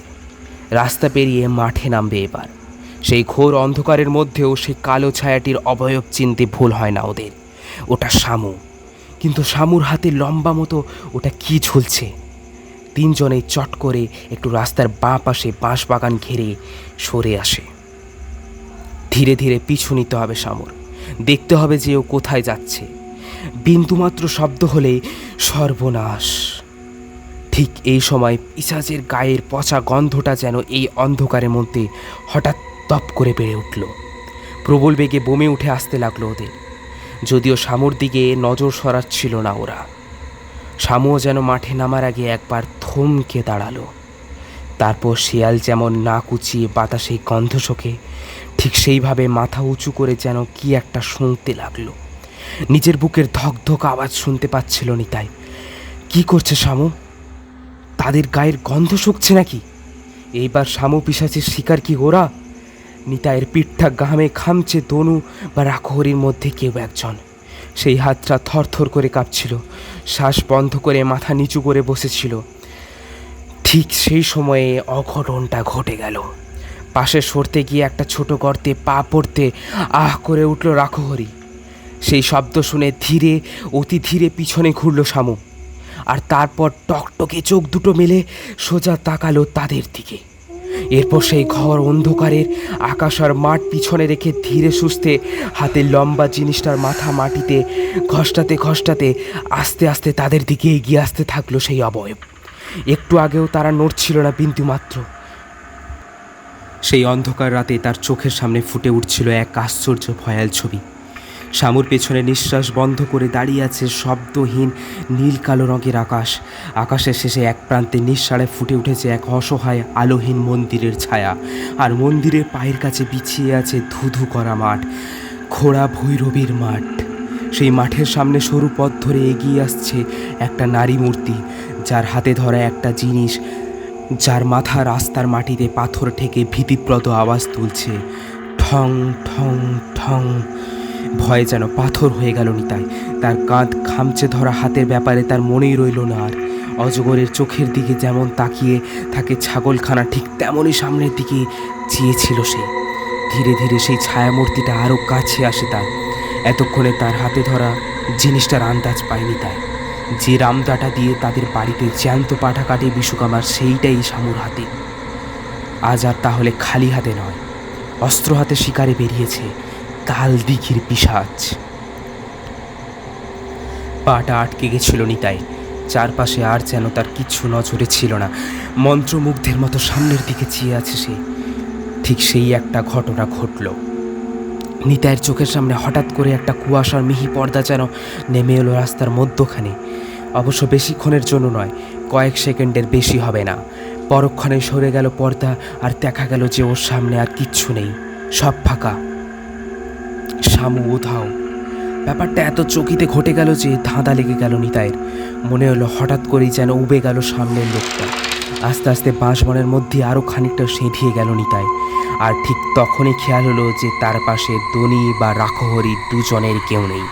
রাস্তা পেরিয়ে মাঠে নামবে এবার। সেই ঘোর অন্ধকারের মধ্যেও সেই কালো ছায়াটির অবয়ব চিনতে ভুল হয় না ওদের। ওটা শামু। কিন্তু শামুর হাতে লম্বা মতো ওটা কি ঝুলছে? তিনজনেই চট করে একটু রাস্তার বাঁ পাশে বাঁশ বাগান ঘিরে সরে আসে। ধীরে ধীরে পিছু নিতে হবে শামুর। দেখতে হবে যে ও কোথায় যাচ্ছে। বিন্দুমাত্র শব্দ হলে সর্বনাশ। ঠিক এই সময় পিশাচের গায়ের পচা গন্ধটা যেন এই অন্ধকারের মধ্যে হঠাৎ তপ করে বেড়ে উঠল। প্রবল বেগে বমে উঠে আসতে লাগলো ওদের। যদিও শামুর দিকে নজর সরাচ্ছিল না ওরা। শামুও যেন মাঠে নামার আগে একবার থমকে দাঁড়ালো। তারপর শিয়াল যেমন নাক উঁচিয়ে বাতাসে গন্ধ শোকে, ঠিক সেইভাবে মাথা উঁচু করে যেন কি একটা শুনতে লাগলো। নিজের বুকের ধকধক আওয়াজ শুনতে পাচ্ছিল নিতাই। কি করছে শামু? তাদের গায়ের গন্ধ শুকছে নাকি? এইবার শামু পিশাচের শিকার কি ওরা? নিতাইয়ের পিঠটা ঘামে খামছে তনু বা রাখহরির মধ্যে কেউ একজন। সেই হাতটা থরথর করে কাঁপছিল। শ্বাস বন্ধ করে মাথা নিচু করে বসেছিল। ঠিক সেই সময়ে অঘটনটা ঘটে গেল। পাশে সরতে গিয়ে একটা ছোট গর্তে পা পড়তে আহ করে উঠল রাখহরি। সেই শব্দ শুনে ধীরে, অতি ধীরে পিছনে ঘুরল শামু। আর তারপর টকটকে চোখ দুটো মেলে সোজা তাকালো তাদের দিকে। এরপর সেই ঘর অন্ধকারের আকাশ আর মাঠ পিছনে রেখে ধীরে সুস্থে হাতের লম্বা জিনিসটার মাথা মাটিতে ঘষ্টাতে ঘষ্টাতে আস্তে আস্তে তাদের দিকে এগিয়ে আসতে থাকলো সেই অবয়ব। একটু আগেও তারা নড়ছিল না বিন্দুমাত্র। সেই অন্ধকার রাতে তার চোখের সামনে ফুটে উঠছিল এক আশ্চর্য ভয়াল ছবি। শামুর পেছনে নিঃশ্বাস বন্ধ করে দাঁড়িয়ে আছে শব্দহীন নীল কালো রঙের আকাশ। আকাশের শেষে এক প্রান্তে নিঃসাড়ে ফুটে উঠেছে এক অসহায় আলোহীন মন্দিরের ছায়া। আর মন্দিরের পায়ের কাছে বিছিয়ে আছে ধুধু করা মাঠ, খোড়া ভৈরবীর মাঠ। সেই মাঠের সামনে সরু পথ ধরে এগিয়ে আসছে একটা নারী মূর্তি, যার হাতে ধরা একটা জিনিস, যার মাথা রাস্তার মাটিতে পাথর ঠেকে ভীতিপ্রদ আওয়াজ তুলছে, ঠং ঠং ঠং। ভয়ে যেন পাথর হয়ে গেল নিতাই। তার কাঁধ খামচে ধরা হাতের ব্যাপারে তার মনেই রইল না আর। অজগরের চোখের দিকে যেমন তাকিয়ে থাকে ছাগলখানা, ঠিক তেমনই সামনের দিকে চেয়েছিল সে। ধীরে ধীরে সেই ছায়ামূর্তিটা আরও কাছে আসে তার। এতক্ষণে তার হাতে ধরা জিনিসটার আন্দাজ পায়নি তাই। যে রামদাটা দিয়ে তাদের বাড়িতে জ্যান্ত পাঠা কাটে বিশুকামার, সেইটাই শামুর হাতে। আজ আর তাহলে খালি হাতে নয়, অস্ত্র হাতে শিকারে বেরিয়েছে কাল দিঘির পিশাচ। পাটা আটকে গেছিল নিতাই। চারপাশে আর যেন তার কিচ্ছু নজরে ছিল না। মন্ত্রমুগ্ধের মতো সামনের দিকে চেয়ে আছে সে। ঠিক সেই একটা ঘটনা ঘটল। নিতাইয়ের চোখের সামনে হঠাৎ করে একটা কুয়াশার মিহি পর্দা যেন নেমে এলো রাস্তার মধ্যখানে। অবশ্য বেশিক্ষণের জন্য নয়, কয়েক সেকেন্ডের বেশি হবে না। পরক্ষণে সরে গেল পর্দা, আর দেখা গেল যে ওর সামনে আর কিচ্ছু নেই, সব ফাঁকা। শামু উধাও। ব্যাপারটা এত চকিতে ঘটে গেল যে ধাঁধা লেগে গেল নিতাইয়ের। মনে হলো হঠাৎ করেই যেন উবে গেল সামনের লোকটা। আস্তে আস্তে বাঁশবনের মধ্যে আরও খানিকটা সেঁধিয়ে গেল নিতাই। আর ঠিক তখনই খেয়াল হলো যে তার পাশে দনি বা রাখহরি দুজনের কেউ নেই।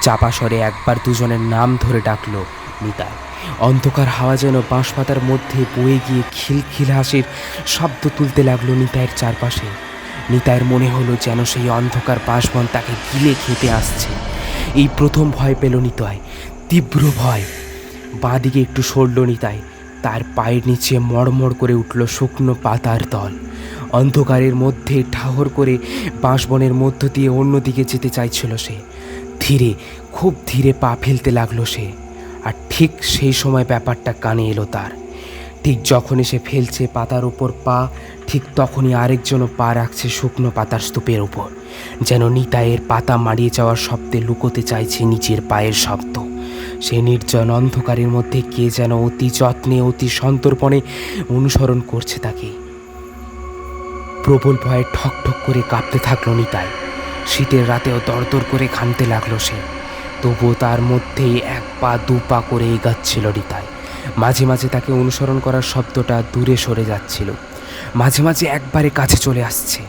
চাপা স্বরে একবার দুজনের নাম ধরে ডাকলো নিতাই। অন্ধকার হাওয়া যেন বাঁশপাতার মধ্যে বয়ে গিয়ে খিলখিল হাসির শব্দ তুলতে লাগলো নিতাইয়ের চারপাশে। নিতাইয়ের মনে হলো যেন সেই অন্ধকার বাঁশবন তাকে গিলে খেতে আসছে। এই প্রথম ভয় পেল নিতাই, তীব্র ভয়। বাঁ দিকে একটু সরল নিতাই। তার পায়ের নিচে মড়মড় করে উঠল শুকনো পাতার দল। অন্ধকারের মধ্যে ঠাহর করে বাঁশবনের মধ্য দিয়ে অন্যদিকে যেতে চাইছিল সে। ধীরে, খুব ধীরে পা ফেলতে লাগলো সে। আর ঠিক সেই সময় ব্যাপারটা কানে এলো তার। ঠিক যখনই সে ফেলছে পাতার উপর পা, ঠিক তখনই আরেকজনও পা রাখছে শুকনো পাতার স্তূপের উপর, যেন নিতাইয়ের পাতা মারিয়ে যাওয়ার শব্দে লুকোতে চাইছে নিজের পায়ের শব্দ। সে নির্জন অন্ধকারের মধ্যে কে যেন অতি যত্নে অতি সন্তর্পণে অনুসরণ করছে তাকে। প্রবল ভয়ে ঠক ঠক করে কাঁপতে থাকলো নিতাই। শীতের রাতেও দরদর করে ঘামতে লাগলো সে। তবুও তার মধ্যেই 1 পা 2 পা করে এগাচ্ছিল নিতাই। মাঝে মাঝে তাকে অনুসরণ করার শব্দটা দূরে সরে যাচ্ছিল, মাঝে মাঝে একবারে কাছে চলে আসছে।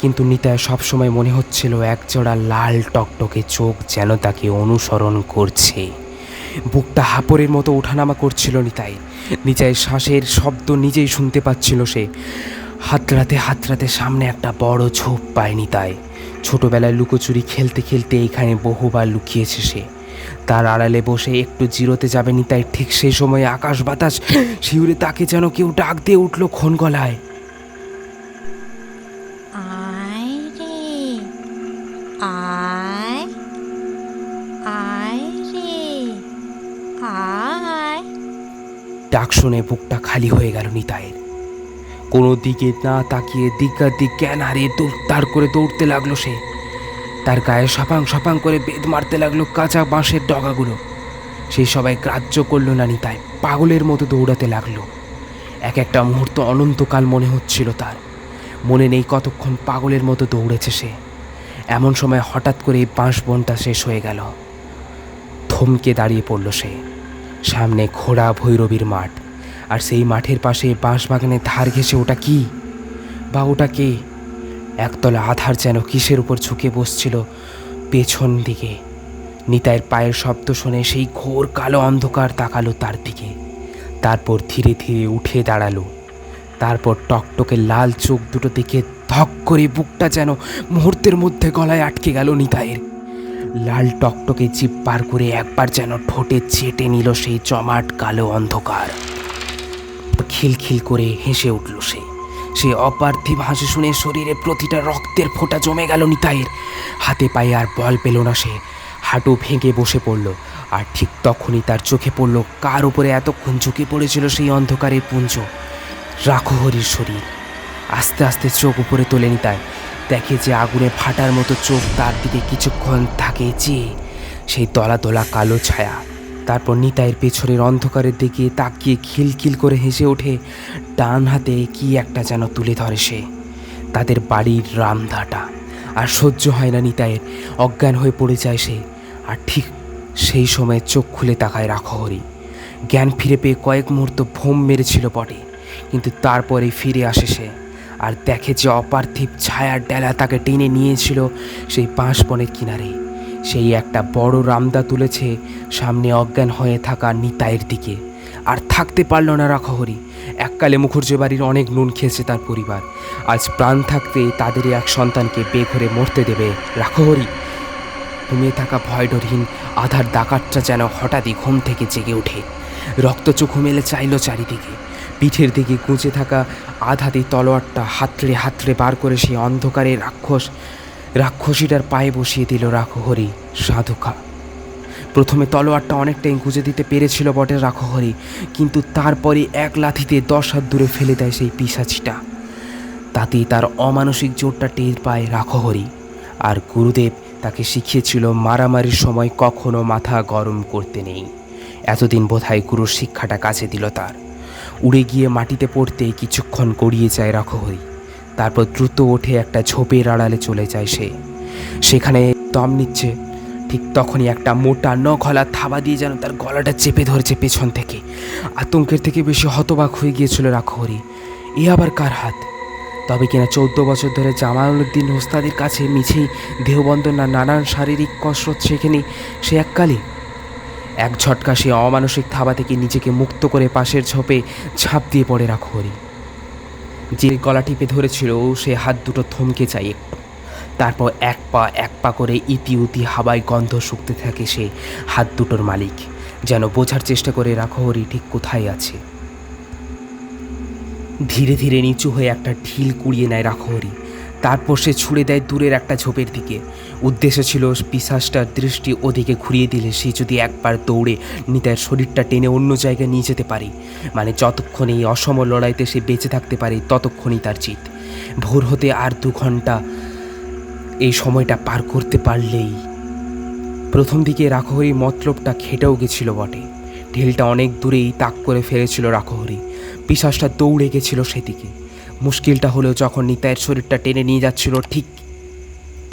কিন্তু নিতাই সবসময় মনে হচ্ছিল একজোড়া লাল টকটকে চোখ যেন তাকে অনুসরণ করছে। বুকটা হাঁপড়ের মতো ওঠানামা করছিল নিতাই। নিতাইয়ের শ্বাসের শব্দ নিজেই শুনতে পাচ্ছিল সে। হাতড়াতে সামনে একটা বড় ঝোপ পায় নিতাই। ছোটবেলায় লুকোচুরি খেলতে খেলতে এখানে বহুবার লুকিয়েছে সে। তার আড়ালে বসে একটু জিরোতে যাবে নিতাই, ঠিক সেই সময় আকাশ বাতাস শিউরে তাকে যেন কেউ ডাক দিয়ে উঠল ক্ষণ গলায়। আয় রে, আয়, আয় রে, আয়। ডাক শুনে বুকটা খালি হয়ে গেল নিতাইয়ের। কোনো দিকে না তাকিয়ে দিক জ্ঞান হারিয়ে তার করে দৌড়তে লাগলো সে। তার গায়ে সপাং সপাং করে বেদ মারতে লাগলো কাঁচা বাঁশের ডগাগুলো। সেই সবাই গ্রাহ্য করলো না নিতাই, পাগলের মতো দৌড়াতে লাগলো। এক একটা মুহূর্ত অনন্তকাল মনে হচ্ছিল তার। মনে নেই কতক্ষণ পাগলের মতো দৌড়েছে সে। এমন সময় হঠাৎ করে বাঁশ বনটা শেষ হয়ে গেল। থমকে দাঁড়িয়ে পড়ল সে। সামনে খোড়া ভৈরবীর মাঠ, আর সেই মাঠের পাশে বাঁশবাগানের ধার ঘেঁষে ওটা কি বা ওটা কে? একতলা আধার যেন কিসের উপর ঝুঁকে বসছিল পেছন দিকে। নিতাইয়ের পায়ের শব্দ শুনে সেই ঘোর কালো অন্ধকার তাকালো তার দিকে। তারপর ধীরে ধীরে উঠে দাঁড়ালো। তারপর টকটকে লাল চোখ দুটো দিকে ধক করে বুকটা যেন মুহূর্তের মধ্যে গলায় আটকে গেল নিতাইয়ের। লাল টকটকে জিভ পার করে একবার যেন ঠোঁটে চেটে নিল সেই জমাট কালো অন্ধকার। খিলখিল করে হেসে উঠল সে। সে অপার্থিব হাসি শুনে শরীরে প্রতিটা রক্তের ফোঁটা জমে গেল নিতাইয়ের। হাতে পায়ে আর বল পেল না সে। হাঁটু ভেঙে বসে পড়ল। আর ঠিক তখনই তার চোখে পড়ল কার উপরে এতক্ষণ ঝুঁকে পড়েছিল সেই অন্ধকারের পুঞ্জ। রাখহরির শরীর। আস্তে আস্তে চোখ উপরে তোলে নিতাই। দেখে যে আগুনে ফাটার মতো চোখ তার দিকে কিছুক্ষণ থাকে চেয়ে, সেই দলা দলা কালো ছায়া। তারপর নিতাইয়ের পেছনের অন্ধকারের দিকে তাকিয়ে খিলখিল করে হেসে ওঠে। ডান হাতে কি একটা যেন তুলে ধরে সে। তাদের বাড়ির রামধাটা। আর সহ্য হয় না নিতাইয়ের, অজ্ঞান হয়ে পড়ে যায় সে। আর ঠিক সেই সময় চোখ খুলে তাকায় রাখহরি। জ্ঞান ফিরে পেয়ে কয়েক মুহূর্ত ভোম মেরেছিল বটে, কিন্তু তারপরেই ফিরে আসে সে। আর দেখে যে অপার্থিব ছায়ার ডেলা তাকে টেনে নিয়েছিল সেই বাঁশবনের কিনারে। সেই একটা বড় রামদা তুলেছে সামনে অজ্ঞান হয়ে থাকা নিতাইয়ের দিকে। আর থাকতে পারল না রাখহরি। এককালে মুখুজ্জে বাড়ির অনেক নুন খেয়েছে তার পরিবার। আজ প্রাণ থাকতে তাদের এক সন্তানকে বেঘরে মরতে দেবে রাখহরি? ঘুমিয়ে থাকা ভয়ডরহীন আধার ডাকাতটা যেন হঠাৎই ঘুম থেকে জেগে ওঠে। রক্তচক্ষু মেলে চাইল চারিদিকে। পিঠের দিকে গুঁজে থাকা আধাতে তলোয়ারটা হাতড়ে হাতড়ে বার করে সেই অন্ধকারে রাক্ষসীটার পায়ে বসিয়ে দিল রাখহরি সাধুকা। প্রথমে তলোয়ারটা অনেকটাই গুঁজে দিতে পেরেছিল বটে রাখহরি, কিন্তু তারপরে এক লাথিতে 10 হাত দূরে ফেলে দেয় সেই পিশাচিটা। তাতেই তার অমানসিক জোরটা টের পায় রাখহরি। আর গুরুদেব তাকে শিখিয়েছিল মারামারির সময় কখনো মাথা গরম করতে নেই। এতদিন বোধহয় গুরুর শিক্ষাটা কাজে দিল তার। উড়ে গিয়ে মাটিতে পড়তে কিছুক্ষণ গড়িয়ে যায় রাখহরি। তারপর দ্রুত ওঠে একটা ঝোপের আড়ালে চলে যায় সে। সেখানে দম নিচ্ছে। ঠিক তখনই একটা মোটা নখলা থাবা দিয়ে যেন তার গলাটা চেপে ধরেছে পেছন থেকে। আতঙ্কের থেকে বেশি হতবাক হয়ে গিয়েছিল রাখহরি। এ আবার কার হাত? তবে কিনা 14 বছর ধরে জামালউদ্দিন ওস্তাদের কাছে মিছেই দেহবন্ধনা নানান শারীরিক কসরত শেখেনি সে এককালে। এক ঝটকা সে অমানসিক থাবা থেকে নিজেকে মুক্ত করে পাশের ঝোপে ঝাঁপ দিয়ে পড়ে রাখহরি। যে গলা টিপে ধরেছিল সে হাত দুটো থমকে যায় একটু। তারপর এক পা করে ইতি উতি হাওয়ায় গন্ধ শুকতে থাকে সে হাত দুটোর মালিক, যেন বোঝার চেষ্টা করে রাখহরি ঠিক কোথায় আছে। ধীরে ধীরে নিচু হয়ে একটা ঢিল কুড়িয়ে নেয় রাখহরি। তারপর সে ছুড়ে দেয় দূরের একটা ঝোপের দিকে। উদ্দেশ্য ছিল পিশাচটার দৃষ্টি ওদিকে ঘুরিয়ে দিলে সে যদি একবার দৌড়ে নিতাইয়ের শরীরটা টেনে অন্য জায়গায় নিয়ে যেতে পারে, মানে যতক্ষণ এই অসম লড়াইতে সে বেঁচে থাকতে পারে ততক্ষণই তার জিত। ভোর হতে আর 2 ঘন্টা, এই সময়টা পার করতে পারলেই। প্রথম দিকে রাখহরি মতলবটা খেটেও গেছিল বটে। ঢিলটা অনেক দূরেই তাক করে ফেলেছিল রাখহরি। পিশাচটা দৌড়ে গেছিল সেদিকে। মুশকিলটা হলো যখন নিতাইয়ের শরীরটা টেনে নিয়ে যাচ্ছিল ঠিক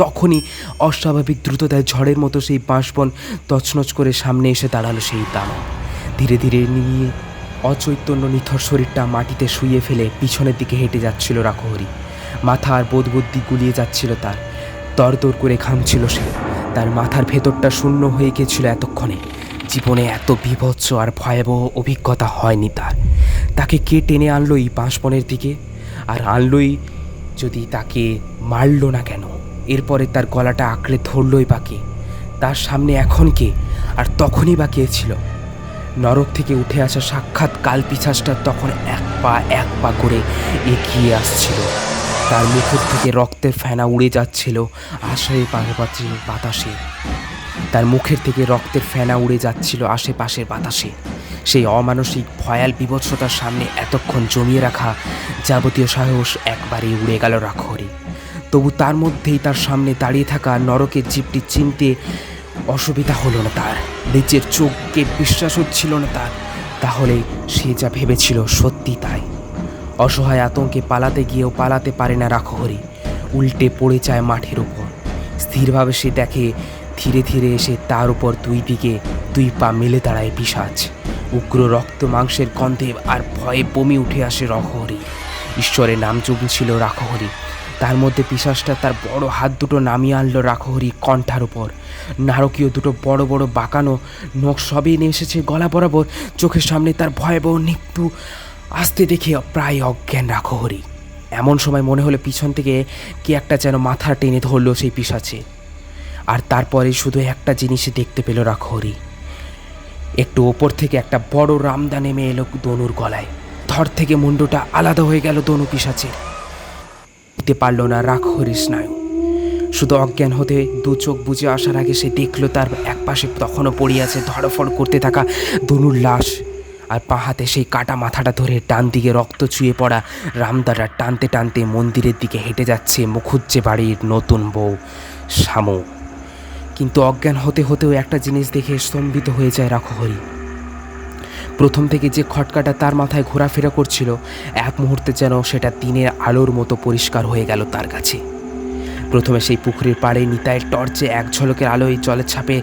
তখনই অস্বাভাবিক দ্রুততায় ঝড়ের মতো সেই বাঁশবন তছনছ করে সামনে এসে দাঁড়ালো সেই দানব। ধীরে ধীরে নিয়ে অচৈতন্য নিথর শরীরটা মাটিতে শুইয়ে ফেলে পিছনের দিকে হেঁটে যাচ্ছিল রাখহরি। মাথা আর বোধবুদ্ধি গুলিয়ে যাচ্ছিল তার। দরদর করে ঘামছিল সে। তার মাথার ভেতরটা শূন্য হয়ে গেছিল এতক্ষণে। জীবনে এত বীভৎস আর ভয়াবহ অভিজ্ঞতা হয়নি তার। তাকে কে টেনে আনলো এই বাঁশবনের দিকে? আর আনলোই যদি, তাকে মারল না কেন? এরপরে তার গলাটা আঁকড়ে ধরলই বাকি। তার সামনে এখন কে? আর তখনই বাকি ছিল নরক থেকে উঠে আসা সাক্ষাৎ কালপিশাচটা। তখন এক পা করে এগিয়ে আসছিল। তার মুখের থেকে রক্তের ফেনা উড়ে যাচ্ছিল আশেপাশের বাতাসে। তার মুখের থেকে রক্তের ফেনা উড়ে যাচ্ছিল আশেপাশের বাতাসে। সেই অমানসিক ভয়াল বিভৎসতার সামনে এতক্ষণ জমিয়ে রাখা যাবতীয় সাহস একবারেই উড়ে গেল রাখহরি। তবু তার মধ্যেই তার সামনে দাঁড়িয়ে থাকা নরকের জীবটি চিনতে অসুবিধা হলো না তার। নিজের চোখকে বিশ্বাস হচ্ছিল না তার। তাহলে সে যা ভেবেছিল সত্যি তাই। অসহায় আতঙ্কে পালাতে গিয়েও পালাতে পারে না রাখহরি। উল্টে পড়ে যায় মাঠের উপর। স্থিরভাবে সে দেখে ধীরে ধীরে এসে তার উপর 2 দিকে 2 পা মেলে দাঁড়ায় পিশাচ। উগ্র রক্ত মাংসের গন্ধে আর ভয়ে বমি উঠে আসে রাখহরি। ঈশ্বরের নাম জপছিল রাখহরি। তার মধ্যে পিশাচটা তার বড় হাত দুটো নামিয়ে আনলো রাখহরি কণ্ঠার উপর। নারকীয় দুটো বড় বড় বাঁকানো নখ সবই নিয়ে এসেছে গলা বরাবর। চোখের সামনে তার ভয়াবহ মৃত্যু আসতে দেখে প্রায় অজ্ঞান রাখহরি। এমন সময় মনে হলো পিছন থেকে কে একটা যেন মাথা টেনে ধরলো সেই পিশাচে। আর তারপরে শুধু একটা জিনিসই দেখতে পেল রাখহরি। একটু ওপর থেকে একটা বড় রামদা নেমে এলো দনুর গলায়। ধর থেকে মুন্ডটা আলাদা হয়ে গেল দনু পিশাচের। দিতে পারল না রাখহরির স্নায়ু। শুধু অজ্ঞান হতে 2 চোখ বুজে আসার আগে সে দেখল তার একপাশে তখনও পড়ে আছে ধড়ফড় করতে থাকা দনুর লাশ। আর পা হাতে সেই কাটা মাথাটা ধরে ডান দিকে রক্ত চুয়ে পড়া রামদাটা টানতে টানতে মন্দিরের দিকে হেঁটে যাচ্ছে মুখুজ্জে বাড়ির নতুন বউ শামু। কিন্তু অজ্ঞান হতে হতেও একটা জিনিস দেখে স্তম্ভিত হয়ে যায় রাখহরি। প্রথম থেকে যে খটকাটা তার মাথায় ঘোরাফেরা করছিল, এক মুহূর্তে যেন সেটা দিনের আলোর মতো পরিষ্কার হয়ে গেল তার কাছে। প্রথমে সেই পুকুরের পাড়ে নিতাইয়ের টর্চে এক ঝলকের আলোয় জলের ছাপে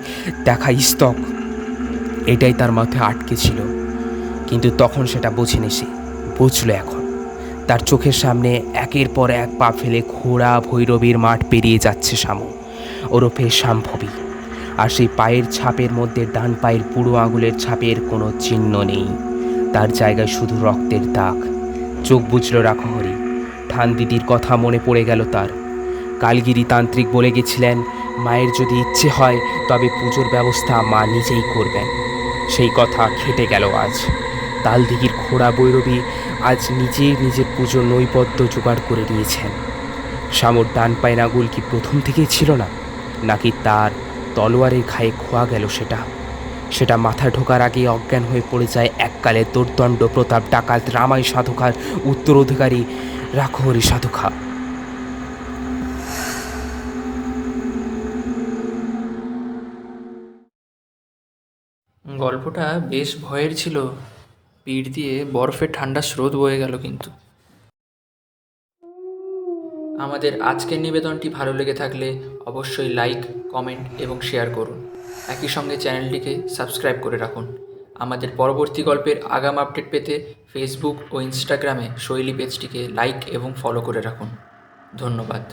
দেখা স্তক, এটাই তার মাথায় আটকে ছিল। কিন্তু তখন সেটা বোঝেনি সে, বুঝল এখন। তার চোখের সামনে একের পর এক পা ফেলে ঘোড়া ভৈরবীর মাঠ পেরিয়ে যাচ্ছে শামু ওরফে শাম্ভবী। আর সেই পায়ের ছাপের মধ্যে ডান পায়ের বুড়ো আঙুলের ছাপের কোনো চিহ্ন নেই। তার জায়গায় শুধু রক্তের দাগ। চোখ বুঝল রাখহরি। ঠান দিদির কথা মনে পড়ে গেল তার। কালগিরি তান্ত্রিক বলে গেছিলেন, মায়ের যদি ইচ্ছে হয় তবে পুজোর ব্যবস্থা মা নিজেই করবেন। সেই কথা খেটে গেল আজ। তালদিঘির ঘোড়া ভৈরবী আজ নিজের পুজোর নৈবেদ্য জোগাড় করে নিয়েছেন। শামুর ডান পায়ের আঙুল কি প্রথম থেকেই ছিল না, নাকি তার তলোয়ারের ঘায়ে খোয়া গেল সেটা মাথা ঢোকার আগে অজ্ঞান হয়ে পড়ে যায় এককালে দুর্দণ্ড প্রতাপ ডাকাত রামাই সাধুখার উত্তরাধিকারী রাখহরি সাধুখা। গল্পটা বেশ ভয়ের ছিল। পিঠ দিয়ে বরফের ঠান্ডা স্রোত বয়ে গেল। কিন্তু আমাদের আজকের নিবেদনটি ভালো লেগে থাকলে অবশ্যই লাইক, কমেন্ট এবং শেয়ার করুন। একই সঙ্গে চ্যানেলটিকে সাবস্ক্রাইব করে রাখুন। আমাদের পরবর্তী গল্পের আগাম আপডেট পেতে ফেসবুক ও ইনস্টাগ্রামে শৈলী পেজটিকে লাইক এবং ফলো করে রাখুন। ধন্যবাদ।